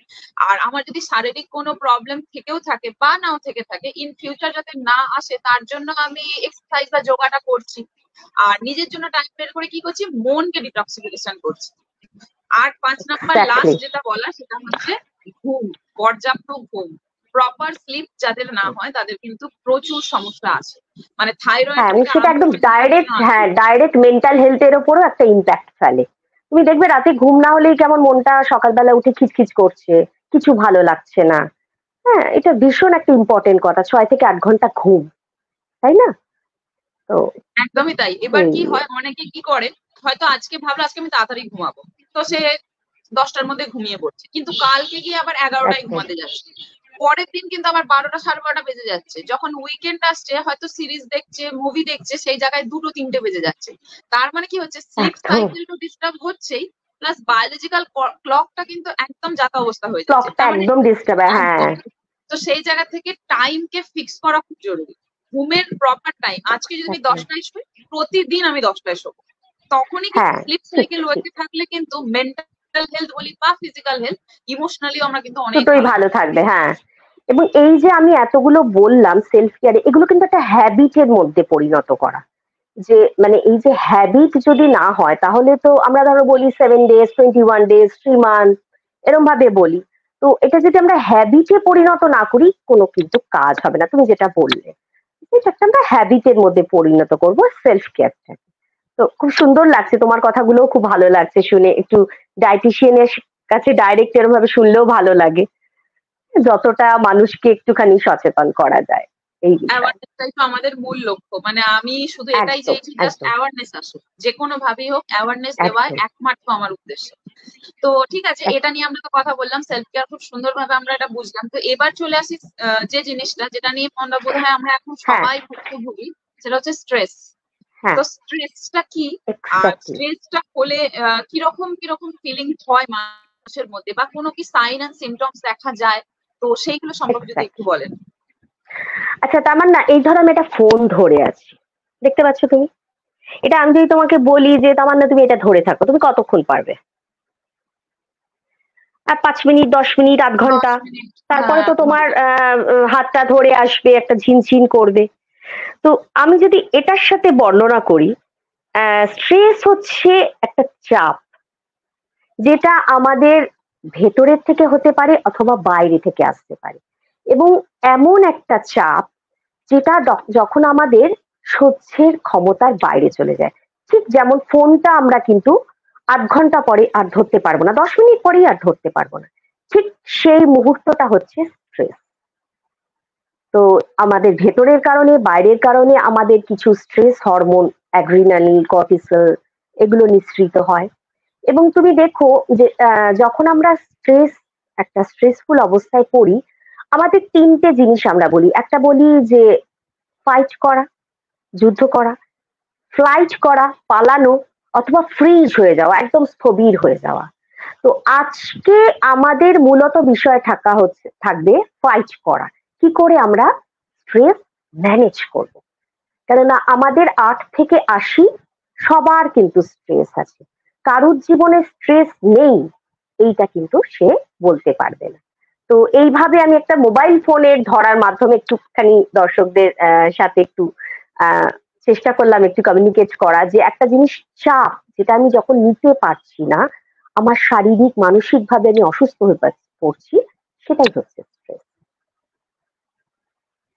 আর আমার যদি শারীরিক কোনো প্রবলেম থেকেও থাকে বা নাও থেকে থাকে, ইন ফিউচার যাতে না আসে, তার জন্য আমি এক্সারসাইজ বা যোগাটা করছি। আর নিজের জন্য টাইম বের করে কি করছি, মনকে ডিটক্সিফিকেশন করছি। আর 5 নাম্বার এক্স্যাক্টলি। লাস্ট যেটা বলা, সেটা হচ্ছে ঘুম। পর্যাপ্ত ঘুম, প্রপার স্লিপ যাদের না হয়, তাদের কিন্তু প্রচুর সমস্যা আছে। মানে থাইরয়েড হ্যাঁ, এবং থেকে সেটা আরম্ভ একদম করে ডাইরেক্ট, বিভিন্ন আছে। হ্যাঁ, ডাইরেক্ট মেন্টাল হেলথ এর উপরও একটা ইম্প্যাক্ট ফেলে। তুমি দেখবে রাতে ঘুম না হলেই কেমন মনটা সকালবেলা উঠে খিচখিচ করছে, কিছু ভালো লাগছে না। হ্যাঁ, এটা ভীষণ একটা ইম্পর্টেন্ট কথা, 6 থেকে 8 ঘন্টা ঘুম, তাই না? তো একদমই তাই। এবার সেই। কি হয়, অনেকে কি করে, হয়তো আজকে ভাবলো আজকে আমি তাড়াতাড়ি ঘুমাবো, তো সে 10টার মধ্যে ঘুমিয়ে পড়ছে, কিন্তু কালকে গিয়ে আবার 11টায় একদম। ঘুমাতে যাচ্ছে। পরের দিন কিন্তু আবার 12টা, 12:30 বেজে যাচ্ছে। যখন উইকেন্ড আসছে, হয়তো সিরিজ দেখছে, মুভি দেখছে, সেই জায়গায় 2টো 3টে বেজে যাচ্ছে। তার মানে কি হচ্ছে, স্লিপ একদম। সাইকেল তো ডিস্টার্ব হচ্ছেই, প্লাস বায়োলজিক্যাল ক্লকটা কিন্তু একদম যাতা অবস্থা হয়ে যাচ্ছে। ক্লকটা তার মানে একদম ডিস্টার্ব, হ্যাঁ। একদম। তো সেই জায়গা থেকে টাইমকে ফিক্স করা খুব জরুরি। ঘুমের প্রপার টাইম, আজকে যদি আমি একদম। 10টায় শুই, প্রতিদিন আমি 10টায় শোবো। তখনই কিন্তু হ্যাঁ, স্লিপ ঠিক সাইকেল ঠিক। ওয়েতে থাকলে কিন্তু মেন্টাল হেলথ বলি বা ফিজিক্যাল হেলথ, ইমোশনালিও আমরা কিন্তু অনেক দুটোই ভালো ভালো থাকবো। থাকবে, হ্যাঁ। এবং এই যে আমি এতগুলো বললাম সেলফ কেয়ারে, এগুলো কিন্তু একটা হ্যাবিটের মধ্যে পরিণত করা। যে মানে এই যে হ্যাবিট যদি না হয়, তাহলে তো আমরা ধরো বলি 7 ডেজ, 21 ডেজ, 3 মান্থ, এরম ভাবে বলি। তো এটা যদি আমরা হ্যাবিটে পরিণত না করি, কোনো কিন্তু কাজ হবে না, তুমি যেটা বললে। এটা একটা আমরা হ্যাবিটের মধ্যে পরিণত করবো সেলফ কেয়ারটাকে। তো খুব সুন্দর লাগছে, তোমার কথাগুলো খুব ভালো লাগছে শুনে। একটু ডায়েটিশিয়ানের কাছে ডাইরেক্ট এরম ভাবে শুনলেও ভালো লাগে, যতটা মানুষকে একটুখানি সচেতন করা যায় এই বিষয়ে। অ্যাওয়ারনেসটাই তো আমাদের মূল লক্ষ্য, মানে আমি শুধু এটাই একদম, চাইছি, জাস্ট একদম, অ্যাওয়ারনেস আসুক, যে কোনো ভাবেই হোক অ্যাওয়ারনেস দেওয়া একদম, একমাত্র আমার উদ্দেশ্য। তো ঠিক আছে, এটা একদম। নিয়ে আমরা তো কথা বললাম, সেলফ কেয়ার খুব সুন্দরভাবে আমরা এটা বুঝলাম। তো এবার চলে আসি যে জিনিসটা, যেটা নিয়ে আমরা বোধহয় আমরা এখন হ্যাঁ, সবাই ভুক্তভোগী, সেটা হচ্ছে স্ট্রেস। হ্যাঁ, তো স্ট্রেসটা কি, আর এক্স্যাক্টলি। স্ট্রেসটা হলে কিরকম কিরকম ফিলিং হয় মানুষের মধ্যে, বা কোনো কি সাইন এন্ড সিমটমস দেখা যায়, তো সেইগুলো সম্পর্কে যদি একটু বলেন। আচ্ছা, তার মানে না, এই ধরো আমি একটা ফোন ধরে আছি, দেখতে পাচ্ছ তুমি? এটা আমি যদি তোমাকে বলি যে তামান্না তুমি এটা ধরে থাকো, তুমি কতক্ষণ পারবে? আর 5 মিনিট, 10 মিনিট, আধ 10 ঘন্টা। মিনিট, তারপরে হ্যাঁ, তো তোমার হাতটা ধরে আসবে, একটা ঝিনঝিন করবে। তো আমি যদি এটার সাথে বর্ণনা করি, স্ট্রেস হচ্ছে একটা চাপ, যেটা আমাদের ভেতরের থেকে হতে পারে অথবা বাইরে থেকে আসতে পারে, এবং এমন একটা চাপ যেটা যখন আমাদের সহ্যের ক্ষমতার বাইরে চলে যায়। ঠিক যেমন ফোনটা আমরা কিন্তু আধ ঘন্টা পরে আর ধরতে পারবো না, 10 মিনিট পরেই আর ধরতে পারবো না, ঠিক সেই মুহূর্তটা হচ্ছে স্ট্রেস। তো আমাদের ভেতরের কারণে বাইরের কারণে আমাদের কিছু স্ট্রেস হরমোন, অ্যাড্রিনালিন, কর্টিসল, এগুলো নিঃসৃত হয়। এবং তুমি দেখো যে যখন আমরা একটা স্ট্রেসফুল অবস্থায় পড়ি, আমাদের 3টে জিনিস আমরা বলি। একটা বলি যে ফাইট করা, যুদ্ধ করা, ফ্লাইট করা, পালানো, অথবা ফ্রিজ হয়ে যাওয়া, একদম স্থবির হয়ে যাওয়া। তো আজকে আমাদের মূলত বিষয় থাকবে ফাইট করা। কি করে আমরা স্ট্রেস ম্যানেজ করব? কেননা আমাদের 8 থেকে 80 সবার কিন্তু স্ট্রেস আছে। কারুর জীবনে স্ট্রেস নেই এইটা কিন্তু সে বলতে পারবে না। তো এইভাবে আমি একটা মোবাইল ফোনের ধরার মাধ্যমে একটুখানি দর্শকদের সাথে একটু আহ, চেষ্টা করলাম একটু কমিউনিকেট করা, যে একটা জিনিস চাপ, যেটা আমি যখন নিতে পারছি না, আমার শারীরিক মানসিক ভাবে আমি অসুস্থ হয়ে পড়ছি, সেটাই হচ্ছে স্ট্রেস।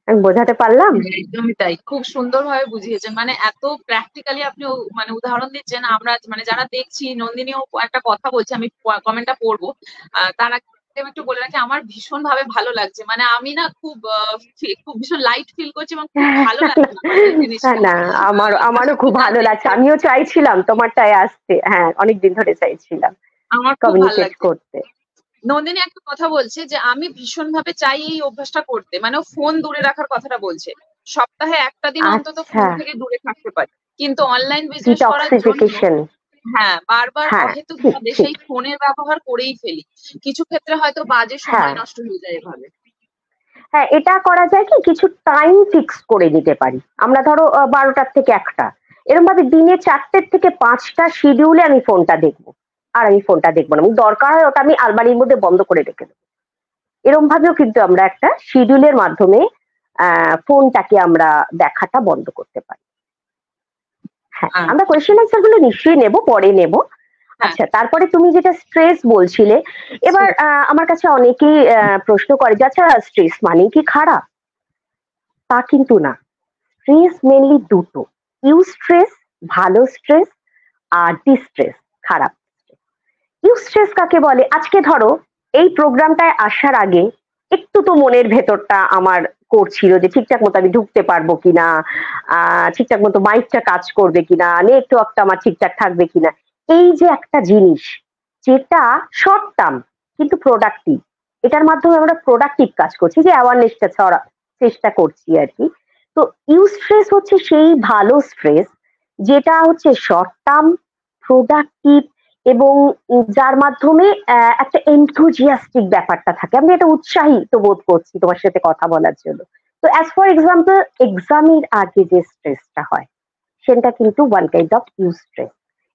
আমি বোঝাতে পারলাম? একদমই তাই, খুব সুন্দরভাবে বুঝিয়েছেন, মানে এত প্র্যাকটিক্যালি আপনি মানে উদাহরণ দিচ্ছেন। আমরা মানে যারা দেখছি, নন্দিনীও একটা কথা বলছে, আমি কমেন্টটা পড়বো। তার আগে আমি একটু বলে রাখি, আমার ভীষণ ভাবে ভালো লাগছে, মানে আমি না খুব খুব ভীষণ লাইট ফিল করছি, এবং খুব ভালো লাগছে আমার এই জিনিসটা। না, আমারও খুব ভালো জানতে লাগছে, আমিও চাইছিলাম তোমারটায় আসতে, হ্যাঁ, অনেকদিন ধরে চাইছিলাম আমার খুব ভালো কমিউনিকেট লাগছে। করতে। নন্দিনী একটা কথা বলছে যে আমি ভীষণ ভাবে চাই এই অভ্যাসটা করতে, মানে ও ফোন দূরে রাখার কথাটা বলছে। সপ্তাহে একটা দিন অন্তত আচ্ছা, ফোন থেকে দূরে থাকতে পারি, কিন্তু অনলাইন বিজনেস করার জন্য ডিটক্সিফিকেশন। হ্যাঁ বারবার হ্যাঁ, অহেতুক ঠিক ভাবে ঠিক। সেই ফোনের ব্যবহার করেই ফেলি। কিছু ক্ষেত্রে হয়তো বাজে হ্যাঁ, সময় নষ্ট হয়ে যায় এভাবে। হ্যাঁ, এটা করা যায় কি, কিছু টাইম ফিক্স করে দিতে পারি। আমরা ধরো 12টার থেকে 1টা, এরকম ভাবে দিনে 4টের থেকে 5টা শিডিউলে আমি ফোনটা দেখবো, আর আমি ফোনটা দেখবো না, আমি দরকার হয় ওটা আমি আলমারির মধ্যে বন্ধ করে রেখে দেবো। এরকম ভাবেও কিন্তু আমরা একটা শিডিউলের মাধ্যমে ফোনটাকে আমরা দেখাটা বন্ধ করতে পারি। হ্যাঁ, হ্যাঁ, আমরা কোয়েশ্চেন আনসার গুলো নিশ্চয়ই নেব, পরে নেব। হ্যাঁ, আচ্ছা, তারপরে তুমি যেটা স্ট্রেস বলছিলে, এবার আমার কাছে অনেকেই প্রশ্ন করে যে আচ্ছা, স্ট্রেস মানে কি খারাপ? তা কিন্তু না। স্ট্রেস মেনলি দুটো: ইউস্ট্রেস ভালো স্ট্রেস, আর ডিস্ট্রেস খারাপ। ইউস্ট্রেস কাকে বলে? আজকে ধরো এই প্রোগ্রামটায় আসার আগে একটু তো মনের ভেতরটা আমার করছিল যে ঠিকঠাক মতো আমি ঢুকতে পারবো কিনা, ঠিকঠাক মতো মাইকটা কাজ করবে কিনা, নেটওয়ার্কটা আমার ঠিকঠাক থাকবে কিনা। এই যে একটা জিনিস, যেটা শর্ট টার্ম কিন্তু প্রোডাক্টিভ, এটার মাধ্যমে আমরা প্রোডাক্টিভ কাজ করছি, যে অ্যাওয়ারনেসটা ছড়া চেষ্টা করছি আর কি। তো ইউস্ট্রেস হচ্ছে সেই ভালো স্ট্রেস, যেটা হচ্ছে শর্ট টার্ম, প্রোডাক্টিভ, এবং যার মাধ্যমে একটা এনথুজিয়াস্টিক ব্যাপারটা থাকে, আমি এটা উৎসাহিত বোধ করছি তোমার সাথে কথা বলার জন্য। তো অ্যাজ ফর এক্সাম্পল, এক্সামের আগে যে স্ট্রেসটা হয়, সেটা কিন্তু ওয়ান কাইন্ড অফ ইউস্ট্রেস।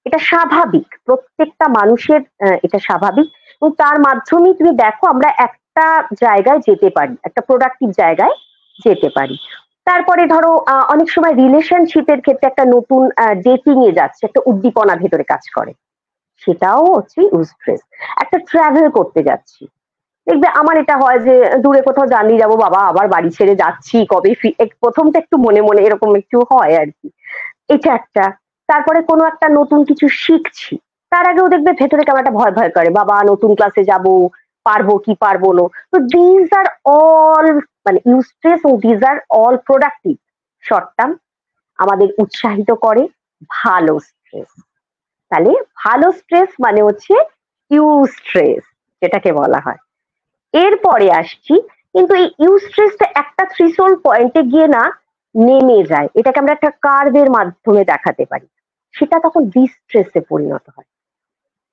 এটা স্বাভাবিক, প্রত্যেকটা মানুষের এটা স্বাভাবিক, এবং তার মাধ্যমেই তুমি দেখো আমরা একটা জায়গায় যেতে পারি, একটা প্রোডাক্টিভ জায়গায় যেতে পারি। তারপরে ধরো অনেক সময় রিলেশনশিপের ক্ষেত্রে একটা নতুন ডেটিং এ যাচ্ছে, একটা উদ্দীপনা ভেতরে কাজ করে, সেটাও হচ্ছে ইউস্ট্রেস। একটা ট্রাভেল করতে যাচ্ছি, দেখবে আমার এটা হয় যে দূরে কোথাও জার্নি যাবো, বাবা আবার বাড়ি ছেড়ে যাচ্ছি, কবে প্রথমটা একটু মনে মনে এরকম একটু হয় আর কি, এটা একটা। তারপরে কোনো একটা নতুন কিছু শিখছি, তার আগেও দেখবে ভেতরে কেমন একটা ভয় ভয় করে, বাবা নতুন ক্লাসে যাব, পারবো কি পারবো না। তো দিজ আর অল, মানে ইউস্ট্রেস ও these are all productive, short term, আমাদের উৎসাহিত করে ভালো স্ট্রেস। তাহলে ভালো স্ট্রেস মানে হচ্ছে ইউস্ট্রেস, যেটাকে বলা হয়। এরপরে আসছি, কিন্তু এই ইউস্ট্রেসটা একটা থ্রিশোল্ড পয়েন্টে গিয়ে না নেমে যায়, এটাকে আমরা একটা কার্ভের মাধ্যমে দেখাতে পারি, সেটা তখন ডিস্ট্রেসে পরিণত হয়।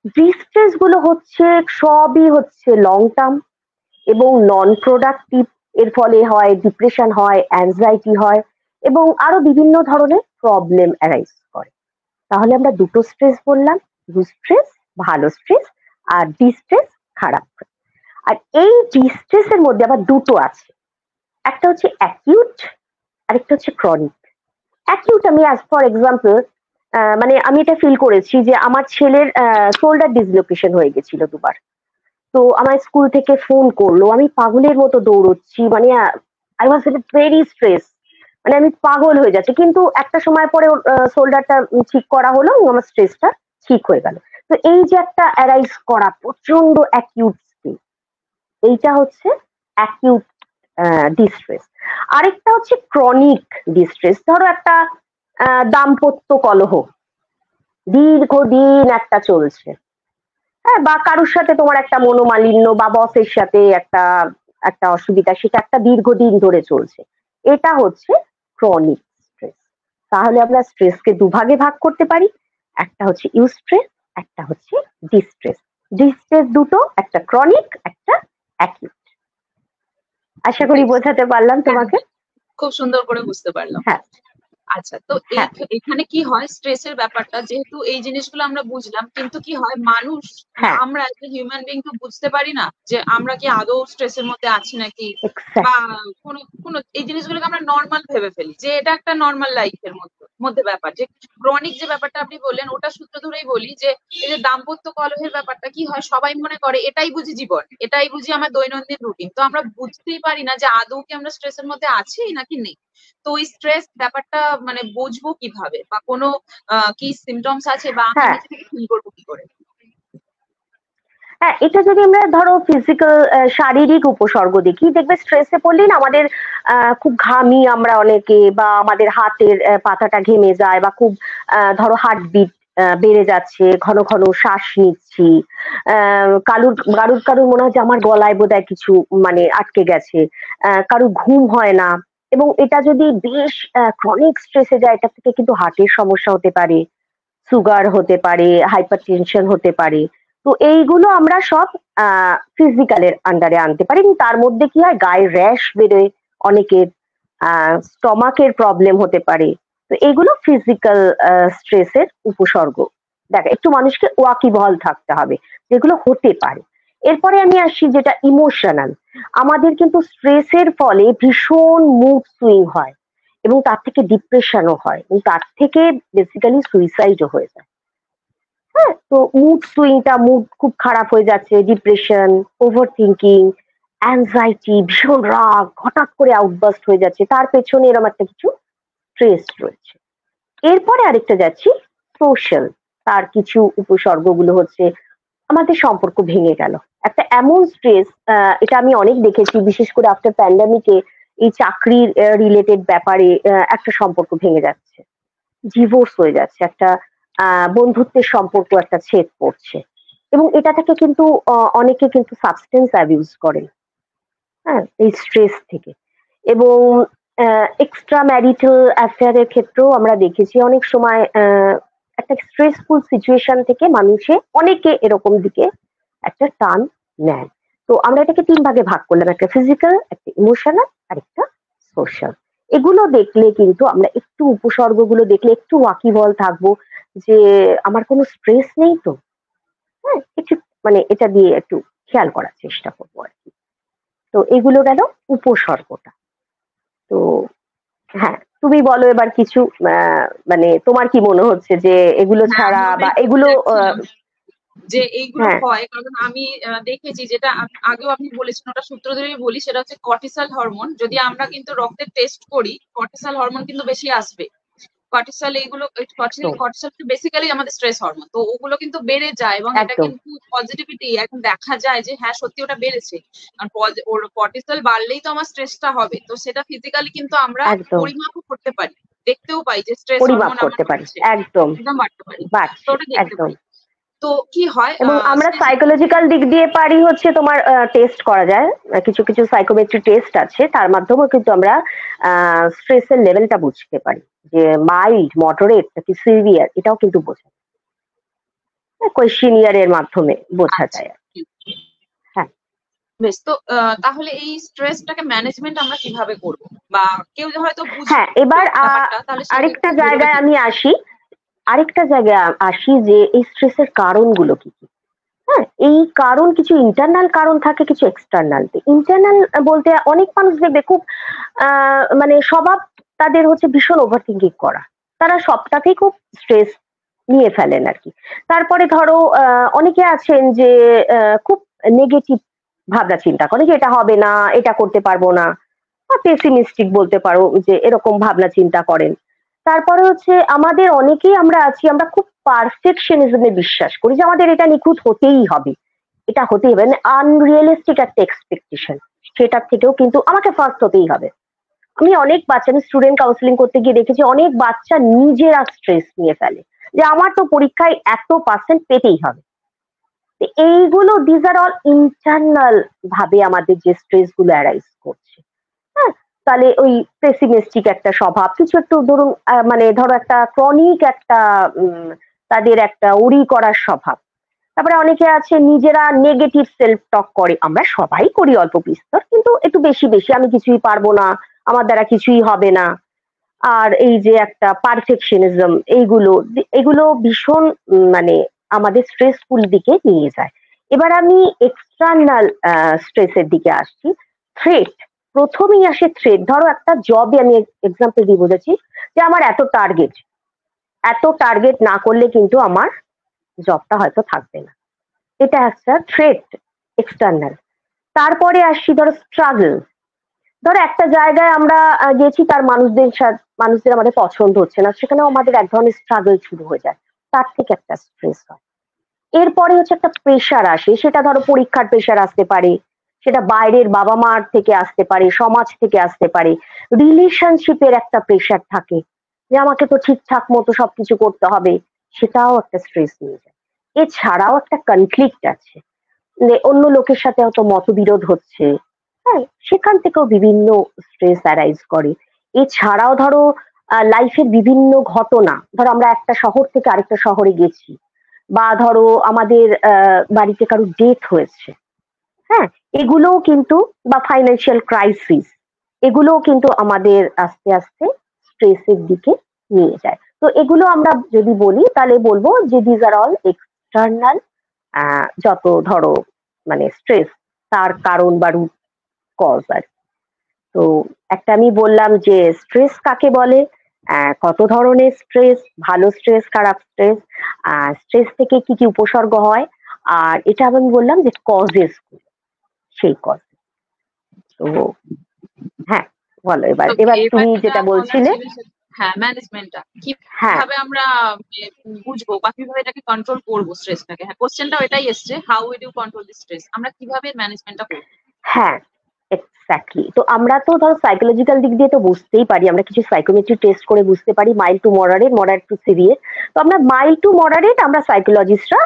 ডিস্ট্রেস গুলো হচ্ছে সবই হচ্ছে লং টার্ম এবং নন প্রোডাক্টিভ। এর ফলে হয় ডিপ্রেশন, হয় অ্যাংজাইটি হয় এবং আরো বিভিন্ন ধরনের প্রবলেম অ্যারাইজ করে। তাহলে আমরা দুটো স্ট্রেস বললাম, স্ট্রেস ভালো স্ট্রেস আর ডিস্ট্রেস খারাপ। আর এই ডিস্ট্রেসের মধ্যে আবার দুটো আছে, একটা হচ্ছে অ্যাকিউট আর একটা হচ্ছে ক্রনিক। অ্যাকিউট আমি অ্যাজ ফর এক্সাম্পল মানে আমি এটা ফিল করেছি যে আমার ছেলের শোল্ডার ডিসলোকেশন হয়ে গেছিল দুবার। তো আমার স্কুল থেকে ফোন করলো, আমি পাগলের মতো দৌড়চ্ছি, মানে আই ওয়াজ ভেরি স্ট্রেস, মানে আমি পাগল হয়ে যাচ্ছি। কিন্তু একটা সময় পরে শোল্ডারটা ঠিক করা হলো এবং আমার স্ট্রেসটা ঠিক হয়ে গেল। তো এই যে একটা অ্যারাইজ করা প্রচন্ড অ্যাকিউট স্টেট, এইটা হচ্ছে অ্যাকিউট ডিস্ট্রেস। আরেকটা হচ্ছে ক্রনিক ডিস্ট্রেস। ধরো একটা দাম্পত্য কলহ দীর্ঘদিন একটা চলছে, হ্যাঁ, বা কারোর সাথে তোমার একটা মনোমালিন্য বা বসের সাথে একটা একটা অসুবিধা, সেটা একটা দীর্ঘদিন ধরে চলছে, এটা হচ্ছে ক্রনিক স্ট্রেস। তাহলে আমরা স্ট্রেসকে দুভাগে ভাগ করতে পারি, একটা হচ্ছে ইউস্ট্রেস, একটা হচ্ছে ডিস্ট্রেস। ডিস্ট্রেস দুটো, একটা ক্রনিক, একটা অ্যাকিউট। আশা করি বোঝাতে পারলাম তোমাকে। খুব সুন্দর করে বুঝতে পারলাম। হ্যাঁ আচ্ছা, তো হ্যাঁ এখানে কি হয়, স্ট্রেসের ব্যাপারটা যেহেতু এই জিনিসগুলো আমরা বুঝলাম, কিন্তু কি হয় মানুষ হ্যাঁ আমরা এজ এ হিউম্যান বিং তো বুঝতে পারি না যে আমরা কি আদৌ স্ট্রেসের মধ্যে আছি নাকি, বা এক্স্যাক্টলি। কোনো কোনো এই জিনিসগুলোকে আমরা নর্মাল ভেবে ফেলি যে এটা একটা নর্মাল লাইফের মধ্যে ব্যাপার। যে ক্রনিক যে ব্যাপারটা আপনি বললেন ওটা সূত্র ধরেই বলি, যে এই যে দাম্পত্য কলহের ব্যাপারটা কি হয়, সবাই মনে করে এটাই বুঝি জীবন, এটাই বুঝি আমার দৈনন্দিন রুটিন। তো আমরা বুঝতেই পারি না যে আদৌ কি আমরা স্ট্রেসের মধ্যে আছি নাকি নেই। তো ওই স্ট্রেস ব্যাপারটা মানে বুঝবো কিভাবে, বা কোনো কি সিমটমস আছে, বা আমি হ্যাঁ নিজে থেকে ফিল করবো কি করে? হ্যাঁ, এটা যদি আমরা ধরো ফিজিক্যাল শারীরিক উপসর্গ দেখি, দেখবে স্ট্রেসে পড়লেই না আমাদের খুব ঘামি আমরা অনেকে, বা আমাদের হাতের পাতাটা ঘেমে যায়, বা খুব ধরো হার্টবিট বেড়ে যাচ্ছে, ঘন ঘন শ্বাস নিচ্ছি, কারুর মনে হয় যে আমার গলায় বোধহয় কিছু মানে আটকে গেছে, কারুর ঘুম হয় না। এবং এটা যদি বেশ ক্রনিক স্ট্রেসে যায়, এটা থেকে কিন্তু হার্টের সমস্যা হতে পারে, সুগার হতে পারে, হাইপার টেনশন হতে পারে। তো এইগুলো আমরা সব ফিজিক্যালের আন্ডারে আনতে পারি। এবং তার মধ্যে কি হয়, গায়ে র্যাশ বেরোয় অনেকের, স্টমাকের প্রবলেম হতে পারে। তো এইগুলো ফিজিক্যাল স্ট্রেসের উপসর্গ। দেখ, একটু মানুষকে ওয়াকিবহল থাকতে হবে, যেগুলো হতে পারে। এরপরে আমি আসি যেটা ইমোশনাল। আমাদের কিন্তু স্ট্রেসের ফলে ভীষণ মুড সুইং হয় এবং তার থেকে ডিপ্রেশনও হয় এবং তার থেকে বেসিক্যালি সুইসাইডও হয়ে যায়। হ্যাঁ, তো মুড সুইংটা, মুড খুব খারাপ হয়ে যাচ্ছে, ডিপ্রেশন, ওভার থিঙ্কিং, অ্যাংজাইটি, ভীষণ রাগ, হঠাৎ করে আউটবাস্ট হয়ে যাচ্ছে, তার পেছনে এরকম একটা কিছু স্ট্রেস রয়েছে। এরপরে আরেকটা যাচ্ছি সোশ্যাল। তার কিছু উপসর্গগুলো হচ্ছে আমাদের সম্পর্ক ভেঙে গেল, একটা এমন স্ট্রেস। এটা আমি অনেক দেখেছি, বিশেষ করে আফটার প্যান্ডামিকে এই চাকরির রিলেটেড ব্যাপারে একটা সম্পর্ক ভেঙে যাচ্ছে, ডিভোর্স হয়ে যাচ্ছে, একটা বন্ধুত্বের সম্পর্ক একটা ছেদ পড়ছে। এবং এটা থেকে কিন্তু অনেকে কিন্তু সাবস্টেন্স অ্যাবিউজ করেন, হ্যাঁ, এই স্ট্রেস থেকে। এবং এক্সট্রা ম্যারিটাল অ্যাফেয়ারের ক্ষেত্রেও আমরা দেখেছি অনেক সময় একটা স্ট্রেসফুল সিচুয়েশন থেকে অনেকে এরকম দিকে একটা টান নেয়। তো আমরা এটাকে তিন ভাগে ভাগ করলাম, একটা ফিজিক্যাল, একটা ইমোশনাল, আর একটা সোশ্যাল। এগুলো দেখলে কিন্তু আমরা একটু উপসর্গগুলো দেখলে একটু ওয়াকিবহল থাকবো যে আমার কোনো স্ট্রেস নেই তো। হ্যাঁ, একটু মানে এটা দিয়ে একটু খেয়াল করার চেষ্টা করবো আর কি। তো এগুলো গেল উপসর্গটা। তো হ্যাঁ, তুমি বলো এবার কিছু, মানে তোমার কি মনে হচ্ছে যে এগুলো হ্যাঁ, ছাড়া আমি বা ওটাই বলতে এগুলো চাচ্ছিলাম যে এইগুলো হ্যাঁ হয় কারণ আমি দেখেছি, যেটা আগেও আপনি বলেছেন ওটা সূত্র ধরেই বলি, সেটা হচ্ছে কর্টিসল হরমোন। যদি আমরা কিন্তু রক্তের টেস্ট করি, কর্টিসল হরমোন কিন্তু বেশি আসবে। কর্টিসল এইগুলো, একদম কর্টিসল বেসিক্যালি আমাদের স্ট্রেস হরমোন, তো ওগুলো কিন্তু বেড়ে যায় এবং এটা একদম কিন্তু পজিটিভিটি এখন দেখা যায় যে হ্যাঁ সত্যি ওটা বেড়েছে। কারণ ওর কর্টিসল বাড়লেই তো আমার স্ট্রেসটা হবে, তো সেটা ফিজিক্যালি কিন্তু আমরা একদম পরিমাপও করতে পারি, দেখতেও পাই যে স্ট্রেস পরিমাপ হরমোন আমার করতে পারি, বাড়ছে, একদম একদম বাড়তে পারি, তো বাড়ছে, ওটা দেখতে একদম। পাই। তো কি হয় এবং আমরা সাইকোলজিক্যাল দিক দিয়ে পারি হচ্ছে তোমার টেস্ট করা যায়, কিছু কিছু সাইকোমেট্রি টেস্ট আছে, তার মাধ্যমেও কিন্তু আমরা স্ট্রেসের লেভেলটা বুঝতে পারি যে মাইল্ড, মডারেট নাকি সিভিয়ার, এটাও কিন্তু বোঝা যায়। কোয়েশ্চেনিয়ারের মাধ্যমে বোঝা আচ্ছা, যায়। হ্যাঁ বেশ। তো তাহলে এই স্ট্রেসটাকে ম্যানেজমেন্ট আমরা কিভাবে করব, বা কেউ যে হয়তো হ্যাঁ, বুঝলো এবার ব্যাপারটা, তাহলে সে আরেকটা এগোবে জায়গায় কি? আমি আসি, যে এই স্ট্রেসের কারণগুলো কি কি। হ্যাঁ, এই কারণ কিছু ইন্টারনাল কারণ থাকে, কিছু এক্সটার্নাল। ইন্টারনাল বলতে অনেক মানুষ দেখবে খুব মানে স্বভাব তাদের হচ্ছে ভীষণ ওভার থিঙ্কিং করা, তারা সবটাতেই খুব স্ট্রেস নিয়ে ফেলেন আর কি। তারপরে ধরো অনেকে আছেন যে খুব নেগেটিভ ভাবনা চিন্তা করে যে এটা হবে না, এটা করতে পারবো না, বা পেসিমিস্টিক বলতে পারো, যে এরকম ভাবনা চিন্তা করেন। তারপরে হচ্ছে আমাদের অনেকেই আমরা আছি, আমরা খুব পারফেকশনিজমে বিশ্বাস করি যে আমাদের এটা নিখুঁত হতেই হবে, এটা হতেই হবে, মানে আনরিয়েলিস্টিক একটা এক্সপেকটেশন, সেটার থেকেও কিন্তু আমাকে ফার্স্ট হতেই হবে। আমি অনেক বাচ্চা, আমি স্টুডেন্ট কাউন্সিলিং করতে গিয়ে দেখেছি অনেক বাচ্চা নিজেরা স্ট্রেস নিয়ে ফেলে যে আমার তো পরীক্ষায় এত পার্সেন্ট পেতেই হবে। এইগুলো দিজ আর অল ইন্টারনাল ভাবে আমাদের যে স্ট্রেস গুলো অ্যারাইজ করছে। হ্যাঁ, তাহলে ওই পেসিমিস্টিক একটা স্বভাব, কিছু একটু ধরুন মানে ধরো একটা ক্রনিক একটা তাদের একটা উড়ি করার স্বভাব। তারপরে অনেকে আছে নিজেরা নেগেটিভ সেলফ টক করে, আমরা সবাই করি অল্প বিস্তর, কিন্তু একটু বেশি বেশি, আমি কিছুই পারবো না, আমার দ্বারা কিছুই হবে না। আর এই যে একটা পারফেকশনিজম, এইগুলো এগুলো ভীষণ মানে আমাদের স্ট্রেসফুল দিকে নিয়ে যায়। এবার আমি এক্সটার্নাল স্ট্রেসের দিকে আসছি। থ্রেট, প্রথমেই আসে থ্রেট। ধরো একটা জবে আমি এক্সাম্পল দিয়ে বলেছি যে আমার এত টার্গেট না করলে কিন্তু আমার জবটা হয়তো থাকবে না, এটা একটা থ্রেট, এক্সটার্নাল। তারপরে আসছি ধরো স্ট্রাগল। ধরো একটা জায়গায় আমরা গেছি, তার মানুষদের আমাদের পছন্দ হচ্ছে না, সেখানেও আমাদের এক ধরনের স্ট্রাগল শুরু হয়ে যায়, তার থেকে একটা স্ট্রেস হয়। এরপরে হচ্ছে একটা প্রেশার আসে, সেটা ধরো পরীক্ষার প্রেশার আসতে পারে, সেটা বাইরের বাবা মার থেকে আসতে পারে, সমাজ থেকে আসতে পারে, রিলেশনশিপের একটা প্রেশার থাকে যে আমাকে তো ঠিকঠাক মতো সবকিছু করতে হবে, সেটাও একটা স্ট্রেস নিয়ে যায়। এছাড়াও একটা কনফ্লিক্ট আছে, অন্য লোকের সাথে হয়তো মতবিরোধ হচ্ছে, হ্যাঁ, সেখান থেকেও বিভিন্ন স্ট্রেস অ্যারাইজ করে। এছাড়াও ধরো লাইফের বিভিন্ন ঘটনা, ধরো আমরা একটা শহর থেকে আরেকটা শহরে গেছি, বা ধরো আমাদের বাড়িতে কারো ডেথ হয়েছে, হ্যাঁ, এগুলোও কিন্তু, বা ফাইন্যান্সিয়াল ক্রাইসিস, এগুলোও কিন্তু আমাদের আস্তে আস্তে স্ট্রেসের দিকে নিয়ে যায়। তো এগুলো আমরা যদি বলি তাহলে বলবো যে দিজ আর অল এক্সটার্নাল, যত ধরো মানে স্ট্রেস, তার কারণ বা রুট কজ আর কি। তো একটা আমি বললাম যে স্ট্রেস কাকে বলে, কত ধরনের স্ট্রেস, ভালো স্ট্রেস, খারাপ স্ট্রেস, স্ট্রেস থেকে কি কি উপসর্গ হয়, আর এটা আমি বললাম যে কজেস, সেই কজ। তো হ্যাঁ, বলো এবার, তো এবার এবার তুমি যেটা যেটা বলার বলছিলে। ছিল হ্যাঁ, ম্যানেজমেন্টটা হ্যাঁ কিভাবে আমরা বুঝবো, বা কিভাবে এটাকে কন্ট্রোল করবো স্ট্রেসটাকে। হ্যাঁ, কোশ্চেনটাও এটাই এসছে, how will you control the stress, আমরা কিভাবে ম্যানেজমেন্টটা করবো। হ্যাঁ, এক্স্যাক্টলি। তো আমরা তো ধরো সাইকোলজিক্যাল দিক দিয়ে তো বুঝতেই পারি, আমরা কিছু সাইকোমেট্রি টেস্ট করে বুঝতে পারি mild to moderate, moderate two severe. তো আমরা মাইল্ড টু মডারেট, আমরা সাইকোলজিস্টরা,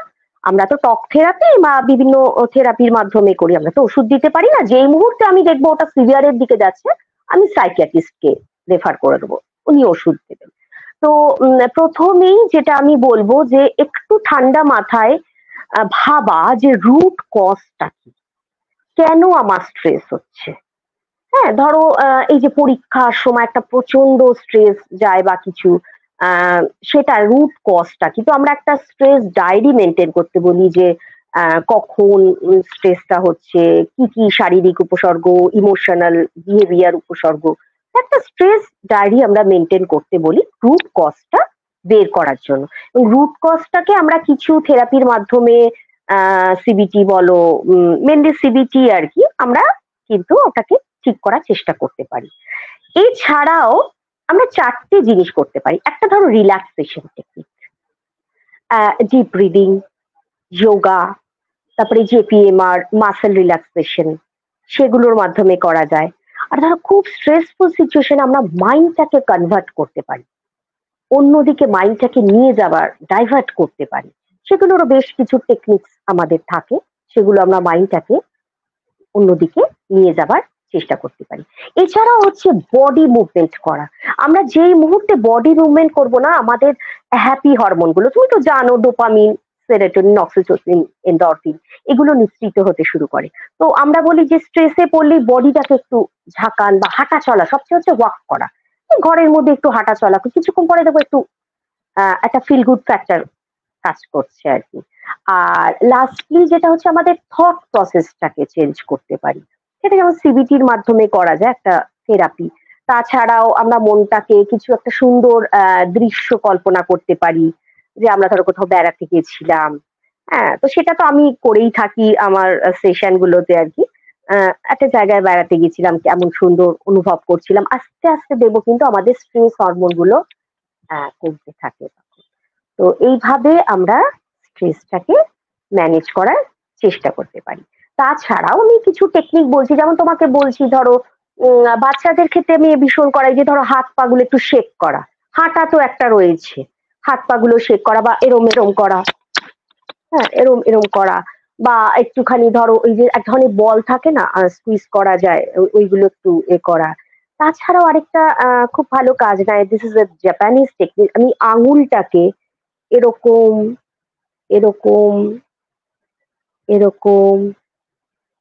আমরা তো টক থেরাপি বা বিভিন্ন থেরাপির মাধ্যমে করি, আমরা তো ওষুধ দিতে পারি না। যেই মুহূর্তে আমি দেখবো ওটা সিভিয়ারের দিকে যাচ্ছে, আমি সাইকিয়াট্রিস্টকে রেফার করে দেবো, উনি ওষুধ দেবেন। তো প্রথমেই যেটা আমি বলবো যে একটু ঠান্ডা মাথায় ভাবা যে রুট কজটা কি, কেন আমার স্ট্রেস হচ্ছে। হ্যাঁ, ধরো এই যে পরীক্ষার সময় একটা প্রচন্ড স্ট্রেস যায় বা কিছু, আহ, সেটা রুট কজটা কিন্তু আমরা একটা স্ট্রেস ডায়েরি মেনটেন করতে বলি যে কখন স্ট্রেসটা হচ্ছে, কি কি শারীরিক উপসর্গ, ইমোশনাল বিহেভিয়ার উপসর্গ, একটা স্ট্রেস ডায়েরি আমরা মেনটেন করতে বলি রুট কজটা বের করার জন্য। এবং রুট কজটাকে আমরা কিছু থেরাপির মাধ্যমে, সিবিটি বলো, মেনলি সিবিটি আর কি, আমরা কিন্তু ওটাকে ঠিক করার চেষ্টা করতে পারি। এছাড়াও আমরা চারটে জিনিস করতে পারি। একটা ধরো relaxation technique, deep breathing, yoga, তারপরে জেপিএমআর, মাসেল রিল্যাক্সেশন, সেগুলোর মাধ্যমে করা যায়। আর ধরো খুব স্ট্রেসফুল সিচুয়েশন আমরা মাইন্ডটাকে কনভার্ট করতে পারি, অন্যদিকে মাইন্ডটাকে নিয়ে যাবার, ডাইভার্ট করতে পারি, সেগুলোরও বেশ কিছু টেকনিক্স আমাদের থাকে, সেগুলো আমরা মাইন্ডটাকে অন্যদিকে নিয়ে যাবার চেষ্টা করতে পারি। এছাড়াও হচ্ছে বডি মুভমেন্ট করা। আমরা যেই মুহূর্তে বডি মুভমেন্ট করব না, আমাদের হ্যাপি হরমোন গুলো, তুমি তো জানো, ডোপামিন, সেরোটোনিন, অক্সিটোসিন, এন্ডরফিন এগুলো নিঃসৃত হতে শুরু করে। তো আমরা বলি যে স্ট্রেসে পড়লেই বডিটাকে একটু ঝাঁকান বা হাঁটা চলা, সবচেয়ে হচ্ছে ওয়াক করা। এই ঘরের মধ্যে একটু হাঁটা চলা, কিছুক্ষণ পরে দেখবো একটু একটা ফিল গুড ফ্যাক্টর কাজ করছে আর কি। আর লাস্টলি যেটা হচ্ছে আমাদের থট প্রসেসটাকে চেঞ্জ করতে পারি। সেটা যেমন সিবিটির মাধ্যমে করা যায়, একটা থেরাপি। তাছাড়াও আমরা মনটাকে কিছু একটা সুন্দর দৃশ্য কল্পনা করতে পারি, যে আমরা ধরো কোথাও বেড়াতে গেছিলাম। হ্যাঁ, তো সেটা তো আমি করেই থাকি আমার সেশন গুলোতে আর কি। একটা জায়গায় বেড়াতে গেছিলাম, কেমন সুন্দর অনুভব করছিলাম। আস্তে আস্তে দেখবো কিন্তু আমাদের স্ট্রেস হরমোন গুলো কমতে থাকে। তো এইভাবে আমরা স্ট্রেসটাকে ম্যানেজ করার চেষ্টা করতে পারি। তাছাড়াও আমি কিছু টেকনিক বলছি, যেমন তোমাকে বলছি ধরো বাচ্চাদের ক্ষেত্রে আমি ভীষণ করাই যে ধরো হাত পা গুলো একটু শেক করা, হাঁটা তো একটা রয়েছে, হাত পা গুলো শেক করা বা এরম এরম করা, হ্যাঁ এরম এরম করা, বা একটুখানি ধরো ওই যে এক ধরনের বল থাকে না স্কুইজ করা যায়, ওইগুলো একটু করা। তাছাড়াও আরেকটা খুব ভালো কাজ নেয়, this is a Japanese technique. আমি আঙুলটাকে এরকম, এরকম, এরকম,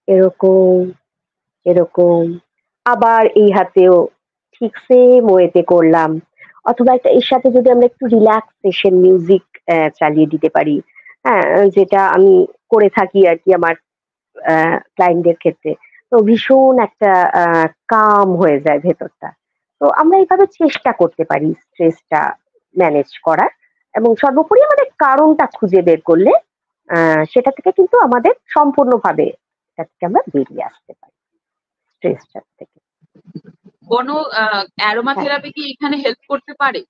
এরকম, এরকম, আবার এই হাতেও ঠিক সেম ওয়েতে করলাম। অথবা একটা এর সাথে যদি আমরা একটু রিল্যাক্সেশন মিউজিক চালিয়ে দিতে পারি, হ্যাঁ, যেটা আমি করে থাকি আর কি আমার ক্লায়েন্টদের ক্ষেত্রে। তো ভীষণ একটা কাম হয়ে যায় ভেতরটা। তো আমরা এইভাবে চেষ্টা করতে পারি স্ট্রেসটা ম্যানেজ করার, এবং সর্বোপরি আমাদের কারণটা খুঁজে বের করলে সেটা থেকে কিন্তু আমাদের সম্পূর্ণভাবে এটা থেকে আমরা বেরিয়ে আসতে পারি, স্ট্রেসটা থেকে। কোনো অ্যারোমা হ্যাঁ। থেরাপি কি এখানে হেল্প করতে পারে?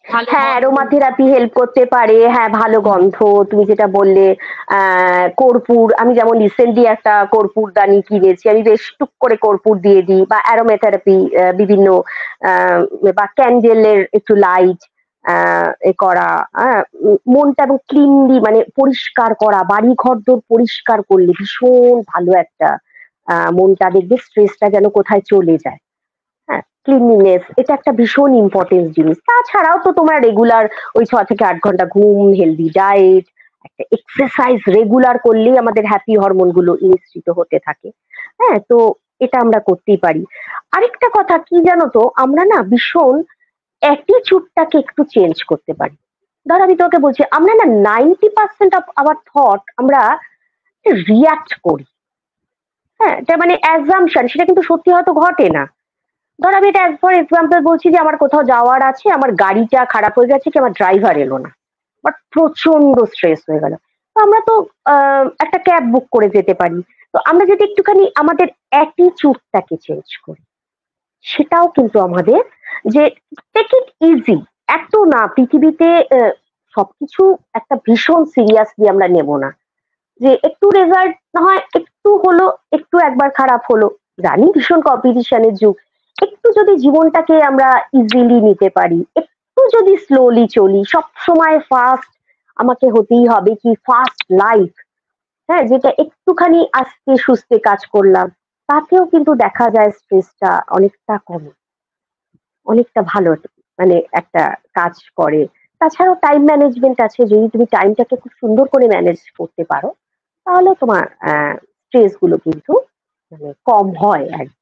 ভালো হ্যাঁ, গন্ধ। অ্যারোমা থেরাপি হেল্প করতে পারে। হ্যাঁ, ভালো গন্ধ, তুমি যেটা বললে কর্পূর, আমি যেমন রিসেন্টলি একটা কর্পূরদানি কিনেছি। আমি বেশ টুক করে কর্পূর দিয়ে দিই, বা অ্যারোমা থেরাপি বিভিন্ন আ বা ক্যান্ডেলের একটু লাইট করা, মনটা এবং ক্লিনলি মানে পরিষ্কার করা, বাড়ি ঘরদোর পরিষ্কার করলে ভীষণ ভালো একটা মনটা দেখবে স্ট্রেসটা যেন কোথায় চলে যায়। হ্যাঁ, ক্লিনলিনেস এটা একটা ভীষণ ইম্পর্টেন্ট জিনিস। তাছাড়াও তো তোমার রেগুলার ওই ৬ থেকে ৮ ঘন্টা ঘুম, হেলদি ডায়েট, একটা এক্সারসাইজ রেগুলার করলেই আমাদের হ্যাপি হরমোন গুলো নিঃসৃত হতে থাকে। হ্যাঁ, তো এটা আমরা করতেই পারি। আরেকটা কথা কি জানো তো, আমরা না ভীষণ অ্যাটিচিউডটাকে একটু চেঞ্জ করতে পারি। ধর আমি তোকে বলছি, আমরা না 90% অফ আওয়ার থট আমরা রিঅ্যাক্ট করি। হ্যাঁ, তার মানে অ্যাজাম্পশন, সেটা কিন্তু সত্যি হয়তো ঘটে না। ধর আমি এটা ফর এক্সাম্পল বলছি যে আমার কোথাও যাওয়ার আছে, আমার গাড়িটা খারাপ হয়ে গেছে, কি আমার ড্রাইভার এলো না, বাট প্রচন্ড স্ট্রেস হয়ে গেল। তো আমরা তো একটা ক্যাব বুক করে যেতে পারি। তো আমরা যদি একটুখানি আমাদের অ্যাটিচিউডটাকে চেঞ্জ করি, সেটাও কিন্তু আমাদের, যে টেক ইট ইজি, এত না পৃথিবীতে সবকিছু একটা ভীষণ সিরিয়াসলি আমরা নেব না। যে একটু রেজাল্ট না হয় একটু হলো, একটু একবার খারাপ হলো, জানি ভীষণ কম্পিটিশনের যুগ, একটু যদি জীবনটাকে আমরা ইজিলি নিতে পারি, একটু যদি স্লোলি চলি, সব সময় ফাস্ট আমাকে হতেই হবে কি ফাস্ট লাইফ, হ্যাঁ, যেটা একটুখানি আস্তে সুস্তে কাজ করলাম, তাতেও কিন্তু দেখা যায় স্ট্রেসটা অনেকটা কমে, অনেকটা ভালো মানে একটা কাজ করে। তাছাড়াও টাইম ম্যানেজমেন্ট আছে, যদি তুমি টাইমটাকে খুব সুন্দর করে ম্যানেজ করতে পারো, তাহলে তোমার স্ট্রেস গুলো কিন্তু মানে কম হয় আর কি।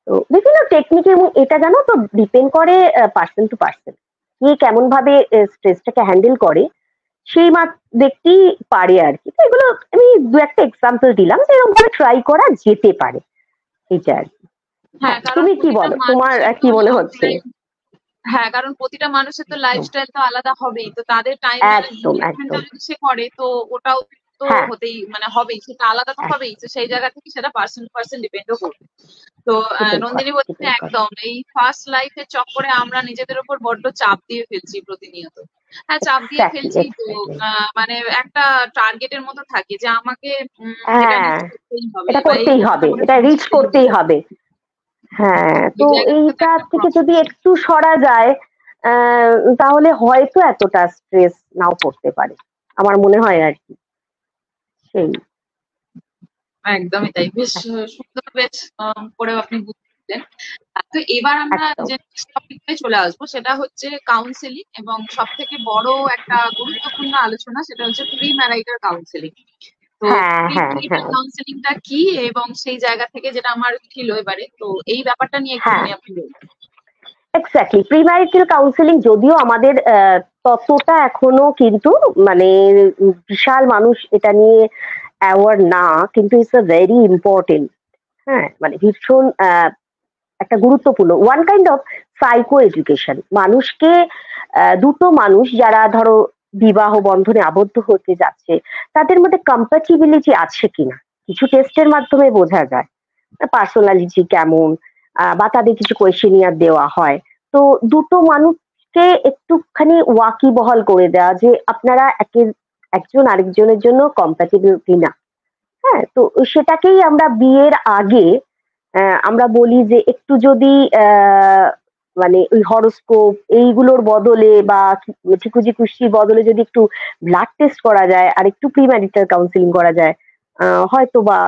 তো বিভিন্ন টেকনিক, এবং এটা জানো তো ডিপেন্ড করে পার্সন টু পার্সন, কে কেমন ভাবে স্ট্রেসটাকে হ্যান্ডেল করে, সেই ব্যক্তি পারে আর কি। তো এগুলো আমি দু একটা এক্সাম্পল দিলাম, যে এরকম ভাবে ট্রাই করা যেতে পারে, এটা আর কি। হ্যাঁ, হ্যাঁ, কারণ তুমি কি প্রতিটা বলো, তোমার মানুষের তো কি মনে হচ্ছে? হ্যাঁ, কারণ প্রতিটা মানুষের তো লাইফস্টাইল তো আলাদা হবেই। তো তাদের টাইম একদম ম্যানেজমেন্টটা একদম। যদি সে করে, তো ওটাও তো হ্যাঁ, হতেই মানে হবেই, সেটা আলাদা তো হ্যাঁ, হবেই। তো সেই জায়গা থেকে সেটা পার্সন টু পার্সন ডিপেন্ডও করবে। তো ডিপেন্ড করে, নন্দিনী বলছে ডিপেন্ড করে। একদম এই ফার্স্ট লাইফের চক্করে আমরা নিজেদের উপর বড্ড চাপ দিয়ে ফেলছি প্রতিনিয়ত। হ্যাঁ, চাপ দিয়ে এক্স্যাক্টলি, ফেলছি তো এক্স্যাক্টলি। মানে একটা টার্গেটের মতো থাকে যে আমাকে এটা হ্যাঁ, রিচ করতেই হবে এটা বা এই করতেই গোলটা হবে, আমাকে এটা রিচ পৌঁছতেই হবে। করতেই হবে। হ্যাঁ, তো এই জায়গাটা তো এইটা একটা থেকে যদি প্রসেস। একটু সরা যায়, তাহলে হয়তো এতটা স্ট্রেস নাও পড়তে পারে। আমার মনে হয় আর কি। সেই। একদমই তাই। বেশ হ্যাঁ, সুন্দর বেশ করে আপনি বললেন। তো এবার আমরা একদম। যে টপিকটায় চলে আসবো সেটা হচ্ছে কাউন্সেলিং, এবং সব থেকে বড় একটা গুরুত্বপূর্ণ আলোচনা সেটা হচ্ছে প্রি ম্যারিটাল কাউন্সেলিং। তো হ্যাঁ, প্রি হ্যাঁ, ম্যারিটাল হ্যাঁ, কাউন্সেলিংটা কি, এবং সেই জায়গা থেকে যেটা আমার ছিল এবারে, তো এই ব্যাপারটা নিয়ে হ্যাঁ, একটুখানি আপনি বলুন। এক্স্যাক্টলি। প্রিম্যারিটাল কাউন্সেলিং যদিও আমাদের ততটা এখনো কিন্তু মানে বিশাল মানুষ এটা নিয়ে অ্যাওয়ার না, কিন্তু ইটস আ ভেরি ইম্পর্টেন্ট। হ্যাঁ, মানে ভীষণ একটা গুরুত্বপূর্ণ one kind of psycho education. মানুষকে দুটো মানুষ যারা ধরো বিবাহ বন্ধনে আবদ্ধ হতে যাচ্ছে, তাদের মধ্যে কম্প্যাটিবিলিটি আছে কিনা কিছু টেস্টের মাধ্যমে বোঝা যায়। পার্সোনালিটি কেমন, বা তাদের কিছু কোয়েশ্চেনিয়ার দেওয়া হয়। তো দুটো মানুষকে একটুখানি ওয়াকিবহাল করে দেওয়া যে আপনারা একজন আরেকজনের জন্য কম্প্যাটিবল কিনা। হ্যাঁ, তো সেটাকেই আমরা বিয়ের আগে আমরা বলি যে একটু যদি মানে ওই হরোস্কোপ এইগুলোর বদলে বা ঠিকুজি কুশির বদলে যদি একটু ব্লাড টেস্ট করা যায় আর একটু প্রিম্যারিটাল কাউন্সিলিং করা যায়, হয়তো বা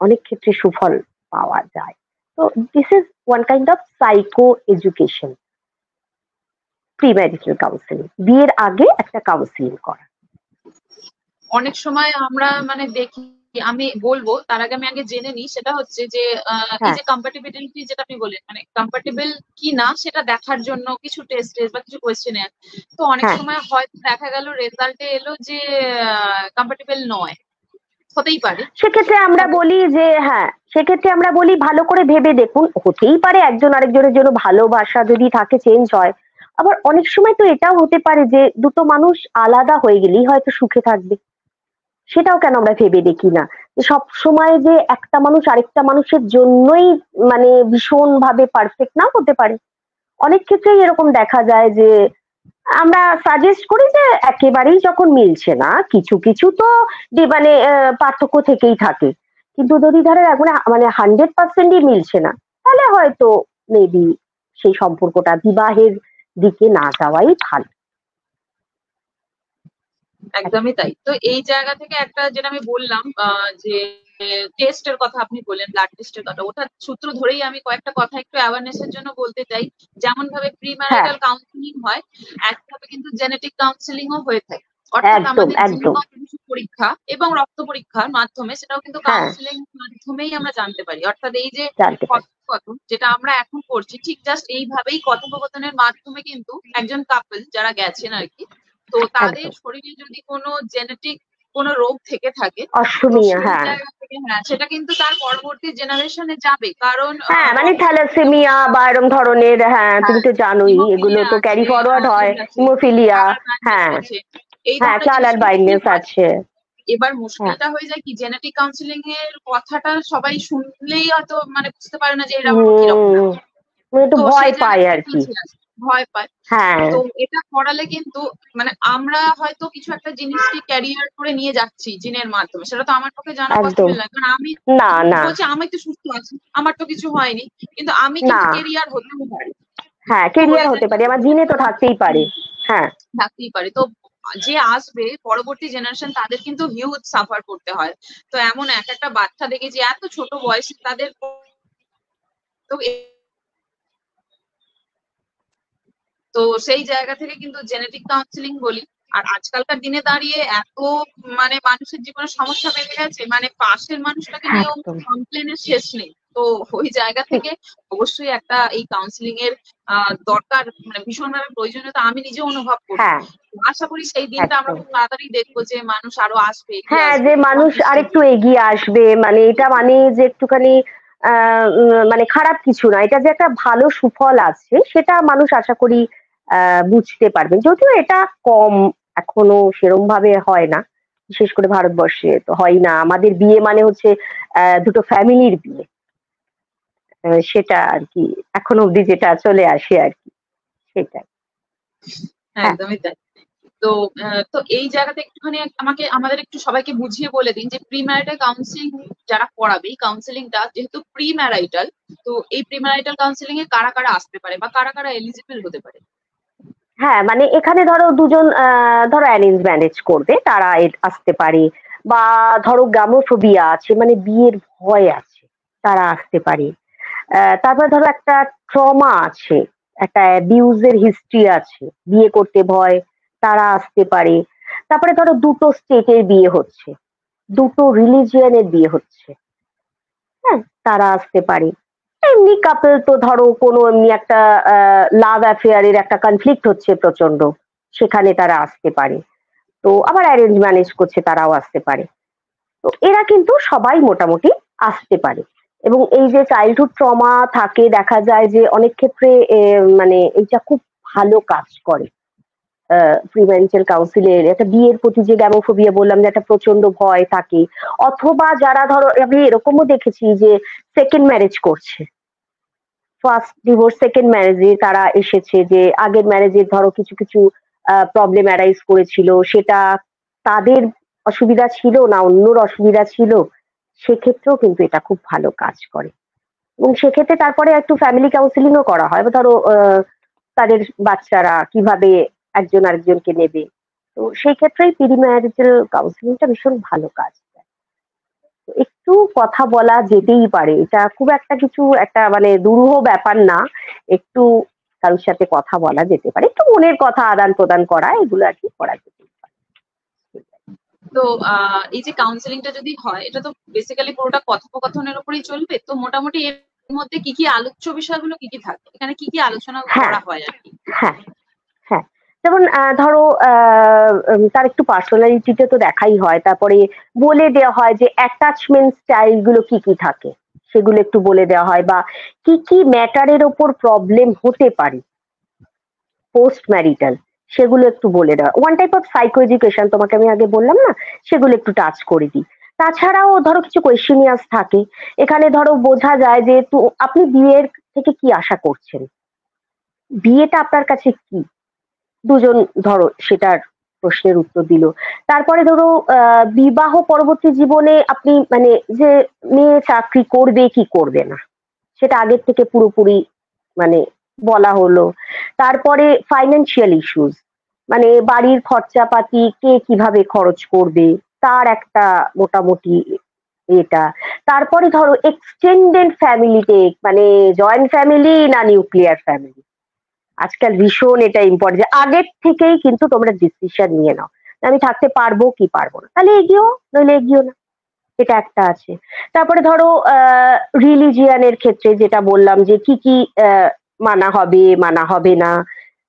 অনেক ক্ষেত্রে সুফল পাওয়া যায়। তো this is one kind of psycho education, premarital counselling, বিয়ের আগে একটা কাউন্সিলিং করা। অনেক সময় আমরা মানে দেখি, আমি বলবো তার আগে আমি আগে জেনে নিই, সেটা হচ্ছে যে এই হ্যাঁ, যে কম্প্যাটিবিলিটি যেটা আপনি বললেন, মানে কম্প্যাটিবল কি না সেটা দেখার জন্য কিছু টেস্ট বা কিছু কোয়েশ্চেন, তো অনেক হ্যাঁ, সময় হয়তো দেখা গেল রেজাল্টে এলো যে কম্প্যাটিবল নয়, হতেই পারে। সেক্ষেত্রে আমরা বলি যে হ্যাঁ, সেক্ষেত্রে আমরা বলি ভালো করে ভেবে দেখুন, হতেই পারে একজন আরেকজনের জন্য ভালোবাসা যদি থাকে চেঞ্জ হয়। আবার অনেক সময় তো এটাও হতে পারে যে দুটো মানুষ আলাদা হয়ে গেলেই হয়তো সুখে থাকবে। সেটাও কেন আমরা ভেবে দেখি না যে সব সময় যে একটা মানুষ আরেকটা মানুষের জন্যই মানে ভীষণ ভাবে পারফেক্ট না হতে পারে। অনেক ক্ষেত্রেই এরকম দেখা যায় যে আমরা সাজেস্ট করি যে একেবারেই যখন মিলছে না, কিছু কিছু তো মানে পার্থক্য থেকেই থাকে। কিন্তু যদি ধরো এখন মানে 100%ই মিলছে না, তাহলে হয়তো মেবি সেই সম্পর্কটা বিবাহের দিকে না যাওয়াই ভালো। একদমই তাই। তো এই জায়গা থেকে একটা যেটা আমি বললাম যে টেস্টের কথা আপনি বললেন, ব্লাড টেস্টের কথা, ওটার সূত্র ধরেই আমি কয়েকটা কথা একটু অ্যাওয়ারনেস এর জন্য বলতে চাই। যেমন ভাবে প্রি হ্যাঁ, ম্যারিটাল কাউন্সিলিং হয়, একভাবে কিন্তু জেনেটিক কাউন্সিলিং ও হয়ে থাকে। অর্থাৎ একদম, আমাদের একদম। জিনগত কিছু পরীক্ষা এবং রক্ত পরীক্ষার মাধ্যমে, সেটাও কিন্তু হ্যাঁ, কাউন্সিলিং মাধ্যমেই আমরা জানতে পারি। অর্থাৎ এই যে জানতে পারি। কথোপকথন যেটা আমরা এখন করছি, ঠিক জাস্ট এইভাবেই কথোপকথনের মাধ্যমে কিন্তু একজন কাপল যারা গেছেন আর কি, তো তাদের একদম। শরীরে যদি কোনো জেনেটিক কোনো রোগ থেকে থাকে, তো অষ্টমীয়, সেই হ্যাঁ। জায়গা থেকে হ্যাঁ সেটা কিন্তু তার পরবর্তী জেনারেশনে যাবে, কারণ হ্যাঁ, মানে থ্যালাসেমিয়া বা এরম ধরনের, হ্যাঁ, তুমি তো জানোই এগুলো হিমোফিলিয়া তো ক্যারি আছে, ফরওয়ার্ড হয়। ইয়ে আছে, হিমোফিলিয়া, কালার ব্লাইন্ডনেস হ্যাঁ, আছে, এই হ্যাঁ, ধরনের কালার জিনিসগুলো কি ব্লাইন্ডনেস হয়। আছে। এবার হ্যাঁ, মুশকিলটা হয়ে যায় কি, জেনেটিক কাউন্সিলিং এর কথাটা সবাই শুনলেই হয়তো মানে বুঝতে পারে না যে এরা আবার কিরকম হুম, ব্যাপার। মানে একটু তো ভয় সেই জায়গা পায় থেকে আর কি। পিছিয়ে আসে, ভয় পায়। হ্যাঁ, তো এটা করালে কিন্তু মানে আমরা হয়তো কিছু একটা জিনিসকে ক্যারিয়ার করে নিয়ে যাচ্ছি জিনের মাধ্যমে, সেটা তো আমার পক্ষে জানা একদম। পসিবল না, কারণ আমি না, না, বলছি আমি তো সুস্থ আছি, আমার তো কিছু হয়নি, কিন্তু আমি না। কিন্তু কেরিয়ার হতেও পারি। হ্যাঁ, তো কেরিয়ার এই হতে পারে, আমার জিনে তো থাকতেই পারে। হ্যাঁ, থাকতেই পারে। তো যে আসবে পরবর্তী জেনারেশন, তাদের কিন্তু হিউজ সাফার করতে হয়। তো এমন এক একটা বাচ্চা দেখেছি এত ছোট বয়সে তাদের, তো তো সেই জায়গা থেকে কিন্তু জেনেটিক কাউন্সিলিং বলি। আর আজকালকার দিনে দাঁড়িয়ে এত মানে মানুষের জীবনে সমস্যা বেড়ে গেছে, মানে পাশের মানুষটাকে নিয়েও একদম কমপ্লেনের শেষ নেই। তো ওই জায়গা ঠিক। থেকে অবশ্যই একটা এই কাউন্সিলিং এর দরকার, মানে ভীষণভাবে প্রয়োজনীয়তা আমি নিজে অনুভব করছি। হ্যাঁ, আশা করি সেই দিনটা আমরা একদম। খুব তাড়াতাড়ি দেখবো যে মানুষ আরো আসবে, এগিয়ে হ্যাঁ, আসবে, যে এরকম মানুষ আমি বিশ্বাস আরেকটু এগিয়ে আসবে, মানে এটা মানে যে একটুখানি মানে খারাপ কিছু না, এটা যে একটা ভালো সুফল আছে সেটা মানুষ আশা করি বুঝতে পারবেন। যদিও এটা কম এখনো সেরম ভাবে হয় না, বিশেষ করে ভারতবর্ষে তো হয় না। আমাদের বিয়ে মানে হচ্ছে দুটো ফ্যামিলির বিয়ে, সেটা আর কি এখনো অব্দি যেটা চলে আসে আর কি, সেটাই। হ্যাঁ, একদমই তাই। তো তো এই জায়গাতে একটুখানি আমাদের একটু সবাইকে বুঝিয়ে বলে দিন যে প্রি ম্যারিটাল কাউন্সিলিং যারা করাবে, এই কাউন্সিলিংটা যেহেতু প্রি ম্যারিটাল, তো এই প্রি ম্যারিটাল কাউন্সিলিং এ কারা কারা আসতে পারে বা কারা কারা এলিজিবল হতে পারে। হ্যাঁ, মানে এখানে ধরো দুজন ধরো অ্যারেঞ্জ ম্যারেজ করবে তারা আসতে পারে, বা ধরো গ্যামোফোবিয়া আছে মানে বিয়ের ভয় আছে, তারা আসতে পারে। তারপরে ধরো একটা ট্রমা আছে, একটা অ্যাবিউজের হিস্ট্রি আছে, বিয়ে করতে ভয়, তারা আসতে পারে। তারপরে ধরো দুটো স্টেটের বিয়ে হচ্ছে, দুটো রিলিজিয়নের বিয়ে হচ্ছে, হ্যাঁ, তারা আসতে পারে। এমনি কাপল তো ধরো কোনো এমনি একটা লাভ অ্যাফেয়ারের একটা কনফ্লিক্ট হচ্ছে প্রচন্ড, সেখানে তারা আসতে পারে। তো আবার অ্যারেঞ্জ ম্যারেজ করছে, তারাও আসতে পারে। তো এরা কিন্তু সবাই মোটামুটি আসতে পারে। এবং এই যে চাইল্ডহুড ট্রমা থাকে, দেখা যায় যে অনেক ক্ষেত্রে মানে এইটা খুব ভালো কাজ করে। প্রিমেরিটাল কাউন্সিলের একটা বিয়ের প্রতি যে গ্যামোফোবিয়া বললাম, যে একটা প্রচন্ড ভয় থাকে, অথবা যারা ধরো আমি এরকমও দেখেছি যে সেকেন্ড ম্যারেজ করছে, ফার্স্ট ডিভোর্স সেকেন্ড ম্যারেজে তারা এসেছে, যে আগের ম্যারেজে ধরো কিছু কিছু প্রবলেম অ্যারাইজ করেছিল, সেটা তাদের অসুবিধা ছিল না অন্যর অসুবিধা ছিল, সেক্ষেত্রেও কিন্তু এটা খুব ভালো কাজ করে। এবং সেক্ষেত্রে তারপরে একটু ফ্যামিলি কাউন্সিলিংও করা হয়, বা ধরো তাদের বাচ্চারা কিভাবে একজন আরেকজনকে নেবে। তো সেই ক্ষেত্রেই প্রিম্যারিটাল কাউন্সিলিংটা ভীষণ ভালো কাজ দেয়। তো একটু কথা বলা যেতেই পারে, এটা খুব একটা কিছু একটা মানে দুরূহ ব্যাপার না। একটু কারোর সাথে কথা বলা যেতে পারে, একটু মনের কথা আদান প্রদান করা, এগুলো আর কি করা যেতেই পারে। তো এই যে কাউন্সেলিংটা যদি হয়, এটা তো বেসিক্যালি পুরোটা কথোপকথনের উপরেই চলবে। তো মোটামুটি এর মধ্যে কি কি আলোচ্য বিষয়গুলো কি কি থাকে, এখানে কি কি আলোচনা হ্যাঁ, করা হয় আর কি? হ্যাঁ, হ্যাঁ। যেমন ধরো তার একটু পার্সোনালিটিটা তো দেখাই হয়, তারপরে বলে দেওয়া হয় যে অ্যাটাচমেন্ট স্টাইল গুলো কি কি থাকে, সেগুলো একটু বলে দেওয়া হয়, বা কি কি ম্যাটারের ওপর প্রবলেম হতে পারে পোস্ট ম্যারিটাল, সেগুলো একটু বলে দেওয়া। One type of psycho education তোমাকে আমি আগে বললাম না, সেগুলো একটু টাচ করে দিই। তাছাড়াও ধরো কিছু কোয়েশ্চেনিয়ার্স থাকে, এখানে ধরো বোঝা যায় যে আপনি বিয়ের থেকে কি আশা করছেন, বিয়েটা আপনার কাছে কি, দুজন ধরো সেটার প্রশ্নের উত্তর দিল। তারপরে ধরো বিবাহ পরবর্তী জীবনে আপনি মানে যে মেয়ে চাকরি করবে কি করবে না, সেটা আগের থেকে পুরোপুরি মানে বলা হলো। তারপরে ফাইন্যান্সিয়াল ইস্যুস, মানে বাড়ির খরচাপাতি কে কিভাবে খরচ করবে, তার একটা মোটামুটি এটা। তারপরে ধরো এক্সটেন্ডেড ফ্যামিলিতে, মানে জয়েন্ট ফ্যামিলি না নিউক্লিয়ার ফ্যামিলি, আজকাল ভীষণ এটা ইম্পর্টেন্ট যে আগের থেকেই কিন্তু তোমরা ডিসিশন নিয়ে নাও, আমি থাকতে পারবো কি পারবো না, তাহলে এগিয়েও, নইলে এগিয়েও না, এটা একটা আছে। তারপরে ধরো রিলিজিয়ানের ক্ষেত্রে যেটা বললাম যে কি কি মানা হবে মানা হবে না,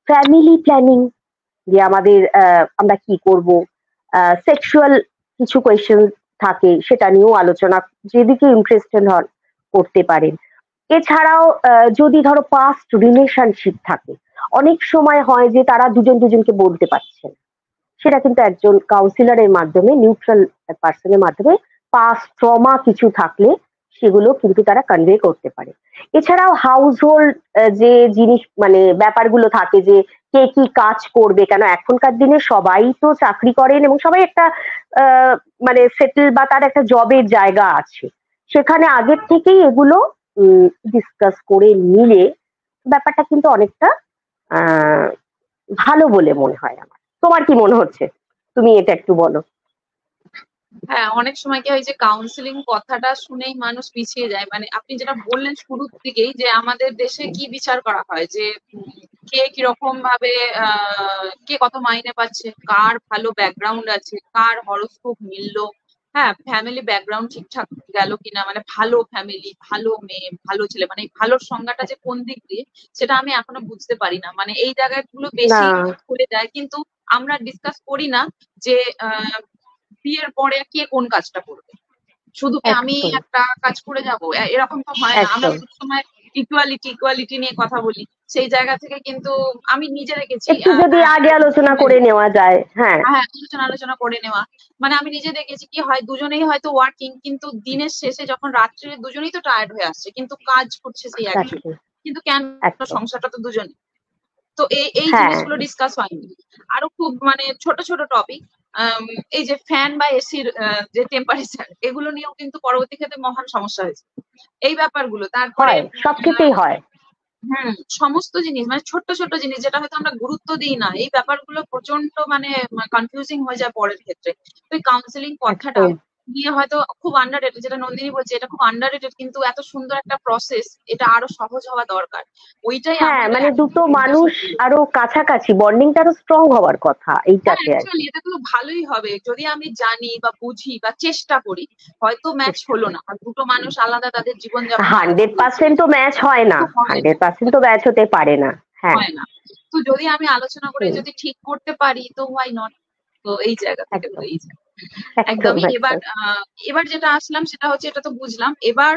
ফ্যামিলি প্ল্যানিং, যে আমাদের আমরা কি করব, সেক্সুয়াল কিছু কোয়েশ্চেন থাকে, সেটা নিয়েও আলোচনা, যেদিকে ইন্টারেস্টেড হন করতে পারেন। এছাড়াও যদি ধরো পাস্ট রিলেশনশিপ থাকে, অনেক সময় হয় যে তারা দুজন দুজনকে বলতে পারছে না, সেটা কিন্তু একজন কাউন্সিলরের মাধ্যমে, নিউট্রাল পার্সনের মাধ্যমে, পাস্ট ট্রমা কিছু থাকলে সেগুলো কিন্তু তারা কনভে করতে পারে। এছাড়াও হাউস হোল্ড যে জিনিস মানে ব্যাপারগুলো থাকে, যে কে কি কাজ করবে, কেন এখনকার দিনে সবাই তো চাকরি করেন এবং সবাই একটা আহ, মানে সেটেল বা তার একটা জবের জায়গা আছে, সেখানে আগের থেকেই এগুলো ডিসকাস করে নিলে ব্যাপারটা কিন্তু অনেকটা আহ ভালো বলে মনে হয় আমার। তোমার কি মনে হচ্ছে, তুমি এটা একটু বলো। হ্যাঁ, অনেক সময় কি হয় যে কাউন্সিলিং কথাটা শুনেই মানুষ পিছিয়ে যায়। মানে আপনি যেটা বললেন শুরুর দিকেই, যে আমাদের দেশে কি বিচার করা হয়, যে কে কিরকম ভাবে কে কত মাইনে পাচ্ছে, কার ভালো ব্যাকগ্রাউন্ড আছে, কার হরোস্কোপ মিললো, হ্যাঁ, ফ্যামিলি ব্যাকগ্রাউন্ড ঠিকঠাক গেল কিনা, মানে ভালো ফ্যামিলি, ভালো মেয়ে, ভালো ছেলে, মানে এই ভালোর সংজ্ঞাটা যে কোন দিক দিয়ে, সেটা আমি এখনো বুঝতে পারি না। মানে এই জায়গাগুলো না, বেশি খুলে যায়, কিন্তু আমরা ডিসকাস করি না যে বিয়ের পরে কে কোন কাজটা করবে, শুধু কি আমি একদম, একটা কাজ করে যাব, এরকম তো হয় না। আমরা একদম। সবসময় ইকুয়ালিটি ইকুয়ালিটি নিয়ে কথা বলি, সেই জায়গা থেকে কিন্তু আমি নিজে রেখেছি একটু যদি আগে আলোচনা হ্যাঁ, করে নেওয়া যায়, হ্যাঁ। হ্যাঁ, আলোচনা আলোচনা করে নেওয়া। মানে আমি নিজে দেখেছি কি হয়, দুজনেই হয়তো ওয়ার্কিং, কিন্তু দিনের শেষে যখন রাত্রে দুজনেই তো টায়ার্ড হয়ে আসছে, কিন্তু কাজ করছে সেই একজন, এক্স্যাক্টলি, কিন্তু কেন, একদম। সংসারটা তো দুজনে। তো এই এই হ্যাঁ, জিনিসগুলো ডিসকাস হয়নি। আরো খুব মানে ছোট ছোট টপিক, এই যে ফ্যান বা এসির যে টেম্পারেচার, এগুলো নিয়েও কিন্তু পরবর্তী ক্ষেত্রে মহান সমস্যা হয়েছে, এই ব্যাপারগুলো। তারপরে হয়, সব ক্ষেত্রেই হয়। হুম, সমস্ত জিনিস মানে ছোট্ট ছোট্ট জিনিস যেটা হয়তো আমরা গুরুত্ব দিই না, এই ব্যাপারগুলো প্রচন্ড মানে কনফিউজিং হয়ে যায় পরের ক্ষেত্রে। তো এই কাউন্সিলিং কথাটা একদম। দিয়ে হয়তো খুব আন্ডাররেটেড, যেটা নন্দিনী বলছে এটা খুব আন্ডাররেটেড, কিন্তু এত সুন্দর একটা প্রসেস, এটা আরো সহজ হওয়া দরকার। ওইটাই হ্যাঁ, আমার মানে এখন দুটো মানুষ উদ্দেশ্য। আরো কাছাকাছি, বন্ডিংটা আরো স্ট্রং হওয়ার কথা হ্যাঁ, এইটাতে আর কি। অ্যাকচুয়ালি এটা তো ভালোই হবে যদি আমি জানি বা বুঝি বা চেষ্টা করি। হয়তো ম্যাচ চেষ্টা হলো করি। না, আর দুটো মানুষ আলাদা, তাদের জীবনযাপন আলাদা হয়েছে, 100% তো ম্যাচ হয় না, তো হয় না, 100% তো ম্যাচ হতে পারে না। হ্যাঁ। হয় না। তো যদি আমি আলোচনা করে হুম, যদি ঠিক করতে পারি তো হোয়াই নট। তো এই জায়গা থেকে একদম এই যে একদম একদমই। এবার একদম। এবার যেটা আসলাম সেটা হচ্ছে, এটা তো বুঝলাম। এবার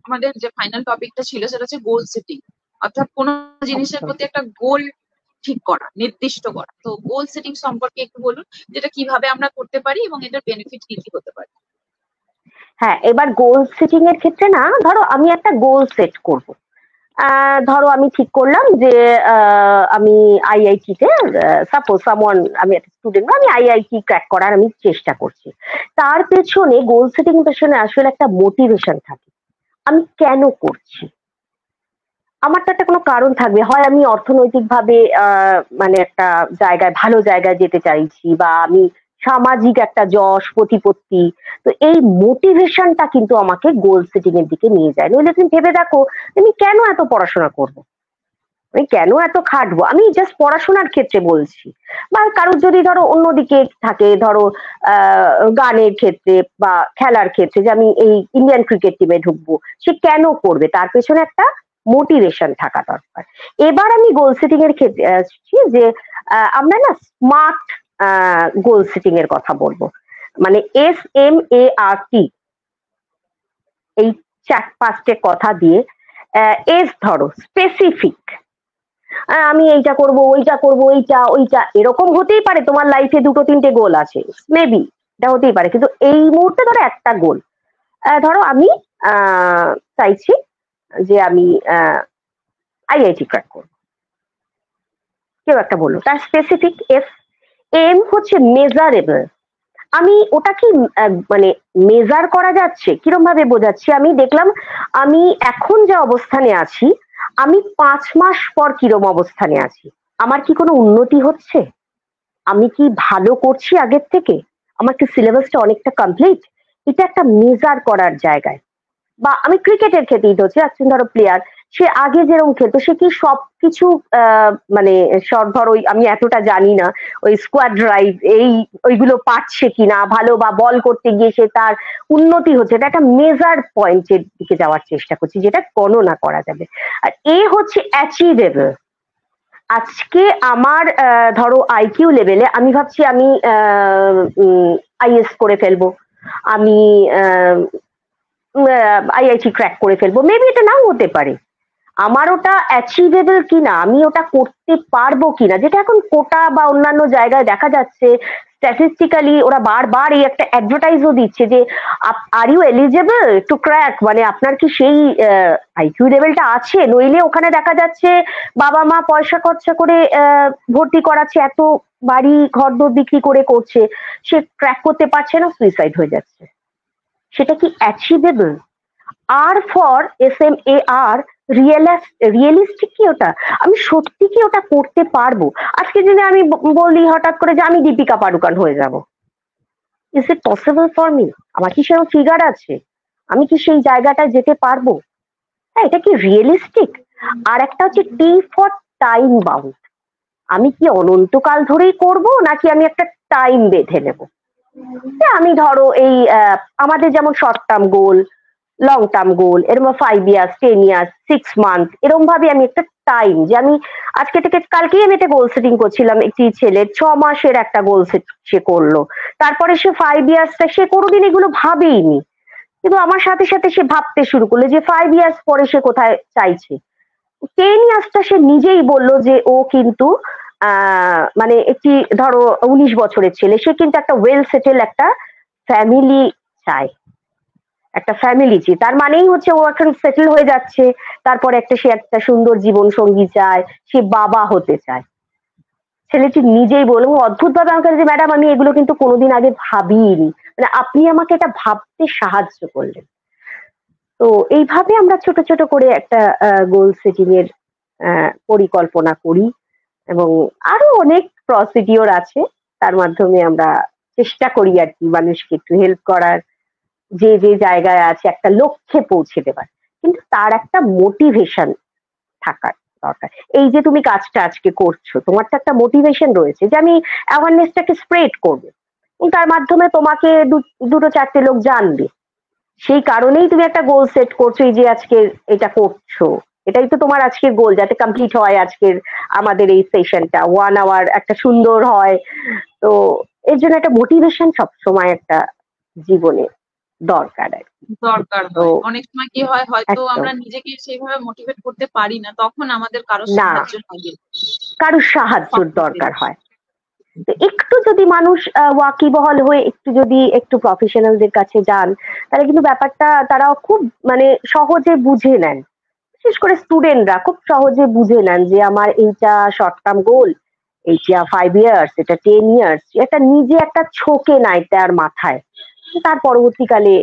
আমাদের যে ফাইনাল টপিকটা ছিল সেটা হচ্ছে গোল সেটিং, অর্থাৎ কোন জিনিসের একদম। প্রতি একটা গোল ঠিক করা, নির্দিষ্ট করা। তো গোল সেটিং সম্পর্কে একটু বলুন, যেটা কিভাবে আমরা করতে পারি এবং এটার বেনিফিট কি কি হতে পারে। হ্যাঁ, এবার গোল সেটিং এর ক্ষেত্রে না, ধরো আমি একটা গোল সেট করব। ধরো আমি ঠিক করলাম যে আমি আইআইটি তে, সাপোজ সামওয়ান, আমি একটা স্টুডেন্ট, আমি আইআইটি ক্র্যাক করার আমি চেষ্টা করছি। তার পেছনে গোল সেটিং পেছনে আসলে একটা মোটিভেশন থাকে। আমি কেন করছি? আমার তো একটা কোনো কারণ থাকবে। হয় আমি অর্থনৈতিকভাবে মানে একটা জায়গায়, ভালো জায়গায় যেতে চাইছি, বা আমি সামাজিক একটা যশ প্রতিপত্তি। তো এই মোটিভেশনটা কিন্তু আমাকে গোল সেটিং এর দিকে নিয়ে যায়। নইলে তুমি ভেবে দেখো, আমি কেন এত পড়াশোনা করব? আমি কেন এত খাটবো? আমি জাস্ট পড়াশোনার ক্ষেত্রে বলছি। বা কারোর যদি ধরো অন্যদিকে থাকে, ধরো গানের ক্ষেত্রে বা খেলার ক্ষেত্রে, যে আমি এই ইন্ডিয়ান ক্রিকেট টিমে ঢুকবো, সে কেন করবে? তার পেছনে একটা মোটিভেশন থাকা দরকার। এবার আমি গোল সেটিং এর ক্ষেত্রে আসছি, যে আমরা না স্মার্ট গোল সেটিং এর কথা বলবো। মানে SMART, এই 4-5টে কথা দিয়ে, এস ধরো স্পেসিফিক, আমি এইটা করব, ওইটা করব, এইটা ওইটা, এরকম হতেই পারে তোমার লাইফে 2-3টে গোল আছে, মেবি এটা হতেই পারে, কিন্তু এই মুহূর্তে ধরো একটা গোল। ধরো আমি চাইছি যে আমি আইআইটি ক্র্যাক করবো, কেউ একটা বললো, তার স্পেসিফিক এস। এম হচ্ছে মেজারেবল। আমি ওটা কি মানে মেজার করা যাচ্ছে, কিরম ভাবে বোঝাচ্ছি? আমি দেখলাম আমি এখন যে অবস্থানে আছি, আমি 5 মাস পর কিরম অবস্থানে আছি, আমার কি কোনো উন্নতি হচ্ছে, আমি কি ভালো করছি আগের থেকে, আমার কি সিলেবাসটা অনেকটা কমপ্লিট, এটা একটা মেজার করার জায়গায়। বা আমি ক্রিকেটের ক্ষেত্রেই ধরছি, একজন ধরো প্লেয়ার, সে আগে যেরকম খেলতো, সে কি সবকিছু মানে সব, ধর ওই আমি এতটা জানি না, ওই স্কোয়াড ড্রাইভ এই ওইগুলো পারছে কিনা ভালো, বা বল করতে গিয়ে সে তার উন্নতি হচ্ছে, এটা একটা মেজার পয়েন্টের দিকে যাওয়ার চেষ্টা করছি, যেটা গণনা করা যাবে। আর এ হচ্ছে অ্যাচিভেবল। আজকে আমার ধরো আইকিউ লেভেলে আমি ভাবছি আমি আইএস করে ফেলবো, আমি আইআইটি ক্র্যাক করে ফেলবো, মেবি এটা নাও হতে পারে। আমার ওটা অ্যাচিভেবল কিনা, আমি ওটা করতে পারবো কিনা, যেটা এখন কোটা বা অন্যান্য জায়গায় দেখা যাচ্ছে, স্ট্যাটিস্টিক্যালি ওরা বারবার এই একটা অ্যাডভার্টাইজও দিচ্ছে যে are you eligible to crack, মানে আপনার কি সেই আইকিউ লেভেলটা আছে, নইলে ওখানে দেখা যাচ্ছে বাবা মা পয়সা খরচা করে ভর্তি করাচ্ছে, এত বাড়ি ঘরদোর বিক্রি করে করছে, সে ক্র্যাক করতে পারছে না, সুইসাইড হয়ে যাচ্ছে। সেটা কি achievable? R for SMAR, realistic কি ওটা? আমি সত্যি কি ওটা করতে পারবো? আজকে যদি আমি বলি হঠাৎ করে যে আমি দীপিকা পাডুকান হয়ে যাব, is it possible for me? আমার কি সেরকম ফিগার আছে? আমি কি সেই জায়গাটায় যেতে পারবো? হ্যাঁ, এটা কি রিয়েলিস্টিক? আর একটা হচ্ছে টি ফর টাইম বাউন্ড। আমি কি অনন্তকাল ধরেই করব, নাকি আমি একটা টাইম বেঁধে নেব? আমি ধরো এই আমাদের যেমন short term goal, long term goal, এরকম 5 ইয়ার্স, 10 ইয়ার্স, 6 মান্থ, এরকম ভাবে আমি একটা টাইম, যে আমি আজকে থেকে কালকেই আমি একটা গোল সেটিং করছিলাম, একটি ছেলে 6 মাসের একটা গোল সেট সে করলো, তারপরে সে 5 ইয়ার্সটা সে কোনোদিন এগুলো ভাবেইনি, কিন্তু আমার সাথে সাথে সে ভাবতে শুরু করলো যে 5 ইয়ার্স পরে সে কোথায় চাইছে। 10 ইয়ার্সটা সে নিজেই বললো যে ও কিন্তু মানে একটি ধরো 19 বছরের ছেলে, সে কিন্তু একটা ওয়েল সেটেল একটা ফ্যামিলি চায়, একটা ফ্যামিলি চাই, তার মানেই হচ্ছে ও এখন সেটেল হয়ে যাচ্ছে, তারপরে সে একটা সুন্দর জীবন সঙ্গী চায়, সে বাবা হতে চায়। ছেলেটি নিজেই বলল, অদ্ভুত ভাবে আমাকে যে ম্যাডাম আমি এগুলো কিন্তু কোনোদিন আগে ভাবিনি, মানে আপনি আমাকে এটা ভাবতে সাহায্য করলেন। তো এইভাবে আমরা ছোট ছোট করে একটা গোল সেটিং এর পরিকল্পনা করি, এবং আরো অনেক প্রসিডিওর আছে, তার মাধ্যমে আমরা চেষ্টা করি আর কি মানুষকে একটু হেল্প করার, যে যে জায়গায় আছে একটা লক্ষ্যে পৌঁছে দেবার, কিন্তু তার একটা মোটিভেশন থাকার দরকার। এই যে তুমি কাজটা আজকে করছো, তোমার তো একটা মোটিভেশন রয়েছে যে আমি অ্যাওয়ারনেসটাকে স্প্রেড করবো, এবং তার মাধ্যমে তোমাকে দুটো চারটে লোক জানবে। সেই কারণেই তুমি একটা গোল সেট করছো, এই যে আজকে এটা করছো, এটাই তো তোমার আজকের গোল, যাতে কমপ্লিট হয় আজকের আমাদের এই সেশনটা 1 আওয়ার একটা সুন্দর হয়। তো এর জন্য একটা মোটিভেশন সবসময় একটা জীবনে দরকার আর কি। দরকার তো হয়। অনেক সময় কি হয়, হয়তো একদম আমরা নিজেকে সেইভাবে মোটিভেট করতে পারি না, তখন আমাদের কারোর না, সাহায্য লাগে কারোর সাহায্যর সবকিছু। দরকার হয়। তো একটু যদি মানুষ ওয়াকিবহল হয়ে একটু প্রফেশনালদের কাছে যান, তাহলে কিন্তু ব্যাপারটা তারা খুব মানে সহজে বুঝে নেন। বিশেষ করে স্টুডেন্টরা খুব সহজে বুঝে নেন যে আমার এইটা শর্ট টার্ম গোল, এইটা 5 ইয়ার্স, এটা 10 ইয়ার্স, এটা নিজে একটা ছোকে নাই তার মাথায়। তার পরবর্তীকালে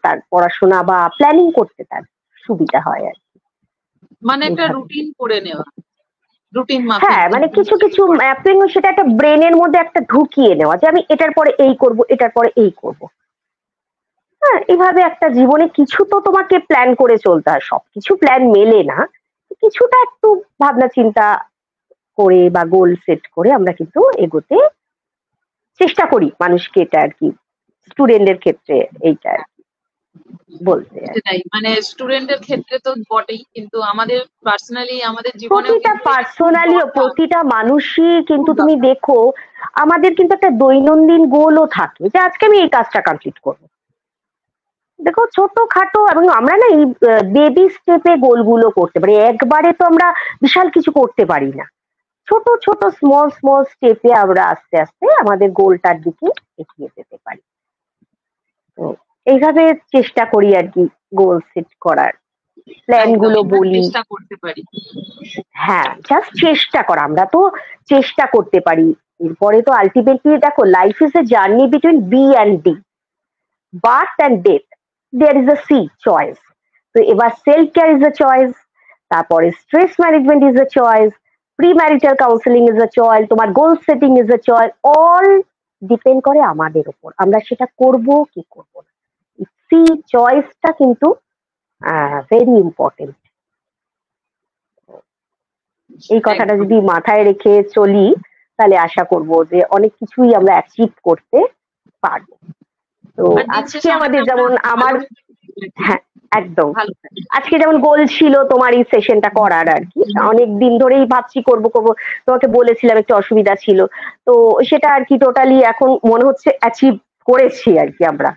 তার পড়াশোনা বা প্ল্যানিং করতে তার সুবিধা হয় আর কি। মানে একটা এইভাবে। রুটিন করে নেওয়া, রুটিন মাফিক হ্যাঁ, মানে কিছু জিনিসটাকে কিছু করা। ম্যাপিং সেটা একটা ব্রেনের মধ্যে একটা ঢুকিয়ে নেওয়া যে আমি এটার পরে এই করব, এটার পরে এই করব। হ্যাঁ, এইভাবে একটা জীবনে কিছু তো তোমাকে প্ল্যান করে চলতে হয়, সবকিছু প্ল্যান মেলে না, কিছুটা একটু ভাবনা চিন্তা করে বা গোল সেট করে আমরা কিন্তু এগোতে চেষ্টা করি মানুষকে, এটা আর কি স্টুডেন্টদের ক্ষেত্রে এইটা আর কি বলতে আর কি। সেটাই, মানে স্টুডেন্টের ক্ষেত্রে তো বটেই, কিন্তু আমাদের পার্সোনালি আমাদের জীবনেও প্রতিটা কিন্তু এটা খুব পার্সোনালিও দরকার, প্রতিটা মানুষই খুব কিন্তু তুমি দরকার। দেখো, আমাদের কিন্তু একটা দৈনন্দিন গোলও থাকে যে আজকে আমি এই কাজটা কমপ্লিট করবো। দেখো ছোটখাটো, এবং আমরা না এই বেবি স্টেপে গোলগুলো করতে পারি, একবারে তো আমরা বিশাল কিছু করতে পারি না। ছোট ছোট স্মল স্মল স্টেপে আমরা আস্তে আস্তে আমাদের গোলটার দিকে এগিয়ে যেতে পারি। তো এইভাবে চেষ্টা করি আর কি গোল সেট করার, প্ল্যান একদম, গুলো এটা বলি। চেষ্টা করতে পারি। হ্যাঁ, জাস্ট চেষ্টা করা, আমরা তো চেষ্টা করতে পারি। এরপরে তো আলটিমেটলি দেখো, life is a journey between B and D, birth and death, there is a C choice. তো এবার self care is a choice, তারপরে stress management is a choice, premarital counselling is a choice, তোমার goal setting is a choice, all depend করে আমাদের উপর, আমরা সেটা করব কি করব না। সি চয়েসটা কিন্তু ভেরি ইম্পর্টেন্ট। এই কথাটা একদম। যদি মাথায় রেখে চলি, তাহলে আশা করব যে অনেক কিছুই আমরা অ্যাচিভ করতে পারবো। তো আর দিন আজকে শেষে অনেক আমাদের আমরা যেমন আমার, ভালো হ্যাঁ একদম, ভালো। আজকে যেমন গোল ছিল তোমার এই সেশনটা করার আর কি, অনেক দিন ধরেই ভাবছি করব করব, তোমাকে বলেছিলাম একটু অসুবিধা ছিল, তো সেটা আর কি টোটালি এখন মনে হচ্ছে অ্যাচিভ করেছি আর কি আমরা।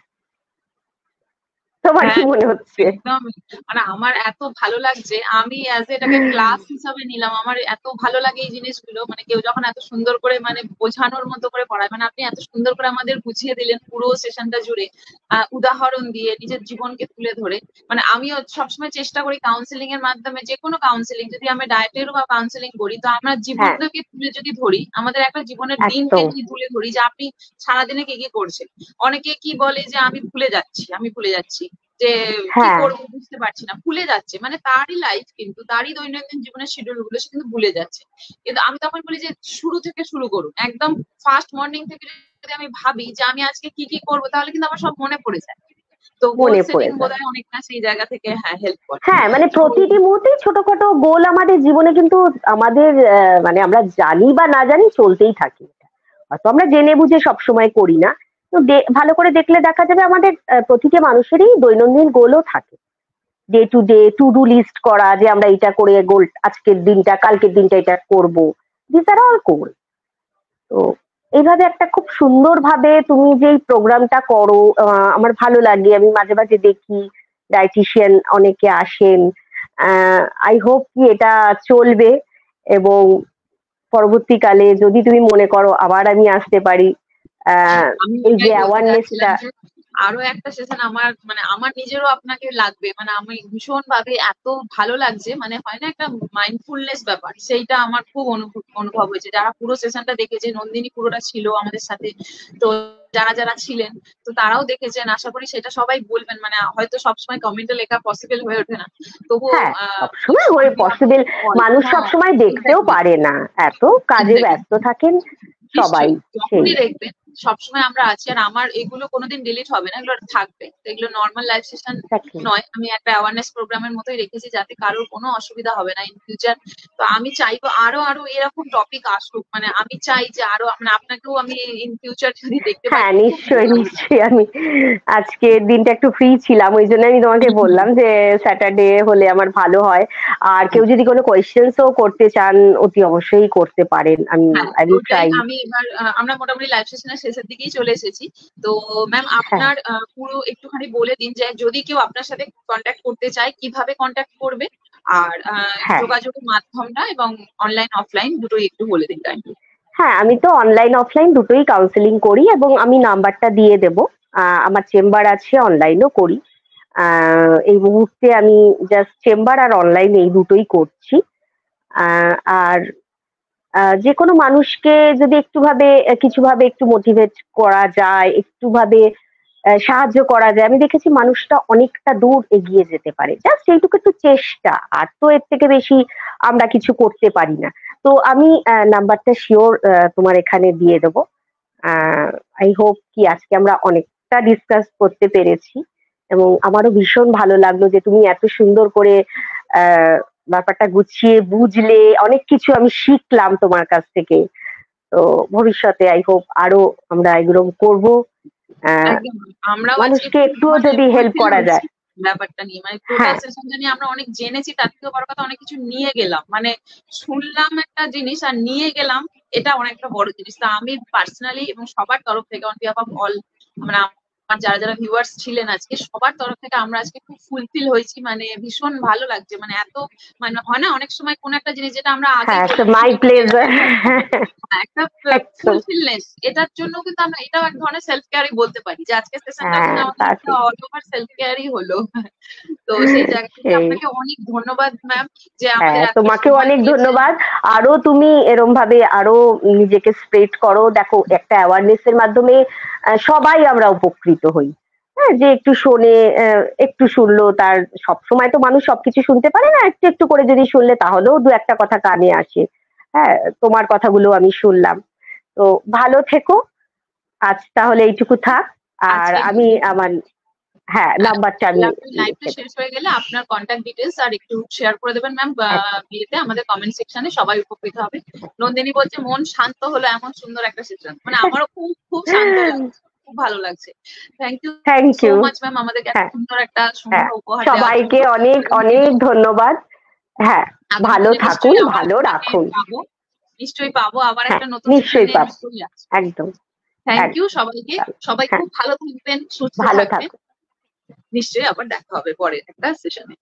তোমার কি হ্যাঁ, মনে হচ্ছে? একদম। মানে আমার এত ভালো লাগছে, আমি অ্যাজ এটাকে ক্লাস হিসাবে নিলাম। আমার এত ভালো লাগে এই জিনিসগুলো, মানে কেউ যখন এত সুন্দর করে মানে বোঝানোর মতো করে পড়ায়, মানে আপনি এত সুন্দর করে আমাদের বুঝিয়ে দিলেন পুরো সেশনটা জুড়ে, উদাহরণ দিয়ে নিজের জীবনকে তুলে ধরে। মানে আমিও সবসময় চেষ্টা করি কাউন্সিলিং এর মাধ্যমে, যে কোনো কাউন্সিলিং, যদি আমি ডায়েটেরও বা কাউন্সিলিং করি, তো আমরা হ্যাঁ, জীবনটাকে তুলে যদি ধরি, আমাদের একটা জীবনের দিনকে একদম। যদি তুলে ধরি যে আপনি সারাদিনে কি কি করছেন। অনেকে কি বলে যে আমি ভুলে যাচ্ছি, আমি ভুলে যাচ্ছি, যে কি হ্যাঁ, করবো বুঝতে পারছি না, ভুলে যাচ্ছে, মানে তারই লাইফ, কিন্তু তারই দৈনন্দিন জীবনের শিডিউল গুলো সে কিন্তু ভুলে যাচ্ছে। কিন্তু আমি তখন বলি যে শুরু থেকে শুরু করুন, একদম ফার্স্ট মর্নিং থেকে যদি আমি ভাবি যে আমি আজকে কি কি করবো, তাহলে কিন্তু আমার সব মনে পড়ে যায়। তো গোল মনে সেটিং পড়ে যায়। বোধহয় অনেকটা সেই জায়গা থেকে হ্যাঁ হেল্প করে। হ্যাঁ, মানে তো প্রতিটি মুহূর্তেই ছোটখাটো গোল আমাদের জীবনে কিন্তু আমাদের মানে আমরা জানি বা না জানি চলতেই থাকি। হয়তো আমরা জেনে বুঝে সবসময় করি না। তো ভালো করে দেখলে দেখা যাবে আমাদের প্রতিটি মানুষেরই দৈনন্দিন গোলও থাকে। Day to day to do list করা, যে আমরা এটা করে গোল, আজকের দিনটা কালকের দিনটা এটা করব। দিস আর অল গোল। তো এইভাবে একটা খুব সুন্দরভাবে তুমি যেই প্রোগ্রামটা করো, আমার ভালো লাগে, আমি মাঝে মাঝে দেখি ডায়েটিশিয়ান অনেকে আসেন। আই হোপ কি এটা চলবে, এবং পরবর্তীকালে যদি তুমি মনে করো আবার আমি আসতে পারি, আমি এই যে ওটাই বলতে চাচ্ছিলাম অ্যাওয়ারনেসটা। যে আরো একটা সেশন আমার, মানে আমার নিজেরও আপনাকে লাগবে, মানে আমি ভীষণ ভাবে এত ভালো লাগছে, মানে হয় না একটা মাইন্ডফুলনেস ব্যাপার, সেইটা আমার খুব অনুভব হয়েছে। যারা পুরো সেশনটা দেখেছে, নন্দিনী পুরোটা ছিল আমাদের সাথে, তো যারা যারা ছিলেন, তো তারাও দেখেছেন, আশা করি সেটা সবাই বলবেন। মানে হয়তো সবসময় কমেন্টে লেখা পসিবল হয়ে ওঠে না, তবুও হ্যাঁ, সবসময় হয়ে যদি পসিবল, আপনাদের হয়, মানুষ হ্যাঁ সবসময় দেখতেও এক্স্যাক্টলি পারে না, এত কাজে এক্স্যাক্টলি ব্যস্ত থাকেন সবাই। নিশ্চয়ই সেই যখনই দেখবেন সবসময় আমরা আছি, আর আমার এগুলো কোনোদিন ডিলিট হবে না, এগুলো থাকবে। তো এগুলো নর্মাল লাইভ সেশন Exactly. নয়, আমি একটা অ্যাওয়ারনেস প্রোগ্রামের মতোই রেখেছি যাতে কারোর কোনো অসুবিধা হবে না ইন ফিউচার। তো আমি চাইবো আরো আরো এরকম টপিক আসুক, মানে আমি চাই যে আরো, মানে আপনাকেও আমি ইন ফিউচার যদি দেখতে পাই হ্যাঁ, খুব ভালো নিশ্চয়ই লাগবে। নিশ্চয়ই। আমি আজকে দিনটা একটু ফ্রি ছিলাম, ওই জন্য আমি তোমাকে বললাম যে স্যাটারডে হলে আমার ভালো হয়। আর কেউ যদি কোনো কোয়েশ্চেন্সও করতে চান, অতি অবশ্যই করতে পারেন। হ্যাঁ, আই উইল ওটাই ট্রাই। আমি এবার আমরা মোটামুটি লাইভ সেশনের শেষের দিকেই চলে এসেছি। তো ম্যাম হ্যাঁ আপনার পুরো একটুখানি বলে দিন যে যদি কেউ আপনার সাথে কন্ট্যাক্ট করতে চায় কিভাবে কন্ট্যাক্ট করবে, আর হ্যাঁ যোগাযোগের মাধ্যমটা এবং অনলাইন অফলাইন দুটোই একটু বলে দিন কাইন্ডলি। হ্যাঁ, আমি তো অনলাইন অফলাইন দুটোই কাউন্সেলিং করি, এবং আমি নাম্বারটা দিয়ে দেবো। আমার চেম্বার আছে, অনলাইনও করি। এই মুহূর্তে আমি জাস্ট চেম্বার আর অনলাইন এই দুটোই করছি। আর যে কোনো মানুষকে যদি কিছুভাবে একটু মোটিভেট করা যায়, একটুভাবে সাহায্য করা যায়, আমি দেখেছি মানুষটা অনেকটা দূর এগিয়ে যেতে পারে। জাস্ট এইটুকু একটু চেষ্টা, আর তো এর থেকে বেশি আমরা কিছু করতে পারি না। তো আমি নাম্বারটা শিওর তোমার এখানে দিয়ে দেবো। আই হোপ কি আজকে আমরা অনেকটা ডিসকাস করতে পেরেছি, এবং আমারও ভীষণ ভালো লাগলো যে তুমি এত সুন্দর করে আহ, ব্যাপারটা গুছিয়ে বুঝলে। অনেক কিছু আমি শিখলাম তোমার কাছ থেকে। তো ভবিষ্যতে আই হোপ আরো আমরা এগুলো করবো। আহ, একদম, আমরাও আজকে মানুষকে খুব একটুও মানে যদি হেল্প ফুলফিল করা হয়েছি যায়। ব্যাপারটা নিয়ে, মানে টোটাল হ্যাঁ সেশনটা নিয়ে আমরা অনেক জেনেছি, তার থেকে বড় কথা অনেক কিছু নিয়ে গেলাম, মানে শুনলাম একটা জিনিস আর নিয়ে গেলাম, এটা অনেকটা বড় জিনিস। তা আমি পার্সোনালি এবং সবার তরফ থেকে অন বিহাফ অফ অল, মানে আমার যারা যারা ভিউয়ার্স ছিলেন আজকে, সবার তরফ থেকে আমরা আজকে খুব ফুলফিল হয়েছি, মানে ভীষণ ভালো লাগছে। মানে এত, মানে হয় না অনেক সময় কোন একটা জিনিস যেটা আমরা আগেই হ্যাঁ, বলে মাই দিচ্ছি যে প্লেজার। একটা একদম। ফুলফিলনেস, এটার জন্য কিন্তু আমরা এটাও এক ধরনের সেলফ কেয়ারই বলতে পারি, যে আজকে সেশনটা হ্যাঁ, আসলে আমাদের তা একটা ঠিক। অল ওভার সেলফ কেয়ারই হলো। তো সেই জায়গা থেকে সেই। আপনাকে অনেক ধন্যবাদ ম্যাম, যে আমাদের হ্যাঁ, এতটা তোমাকেও সময় অনেক দিয়েছেন। ধন্যবাদ। আরো তুমি এরম ভাবে আরো নিজেকে স্প্রেড করো। দেখো, একটা অ্যাওয়ারনেস এর মাধ্যমে সবাই আমরা উপকৃত হই। হ্যাঁ, যে একটু শোনে, একটু শুনলো, তার সবসময় তো মানুষ সবকিছু শুনতে পারে না। একটু একটু করে যদি শুনলে, তাহলেও দু একটা কথা কানে আসে। হ্যাঁ, তোমার কথাগুলো আমি শুনলাম। তো ভালো থেকো। আজ তাহলে এইটুকু থাক। আর আজকে আমি আমার, হ্যাঁ, নাম্বারটা আমি লাইভটা লিখে শেষ দেবো। হয়ে গেলে আপনার কন্ট্যাক্ট ডিটেলস আর একটু শেয়ার করে দেবেন ম্যাম একদম। বিয়েতে, আমাদের কমেন্ট সেকশনে সবাই উপকৃত হবে। নন্দিনী বলছে মন শান্ত হলো, এমন সুন্দর একটা সেশন, মানে আমারও খুব খুব শান্ত লাগছে, খুব ভালো লাগছে। Thank you thank so you. Much ma'am, আমাদেরকে এত হ্যাঁ সুন্দর একটা হ্যাঁ, সন্ধ্যা উপহার দেওয়ার জন্য। সবাইকে অনেক আগামী অনেক দিনে ধন্যবাদ। হ্যাঁ, আগামী ভালো দিনে থাকুন, নিশ্চয়ই আবার ভালো আপনাকে রাখুন। পাবো, নিশ্চয়ই পাবো আবার হ্যাঁ, একটা নতুন সেশন নিশ্চয়ই নিয়ে, পাব। নিশ্চয়ই আসবো। একদম। থ্যাংক ইউ একদম। সবাইকে, চলো। সবাই হ্যাঁ, খুব ভালো থাকবেন, সুস্থ ভালো থাকবেন। থাকুন। নিশ্চয়ই আবার দেখা হবে পরের একটা সেশনে।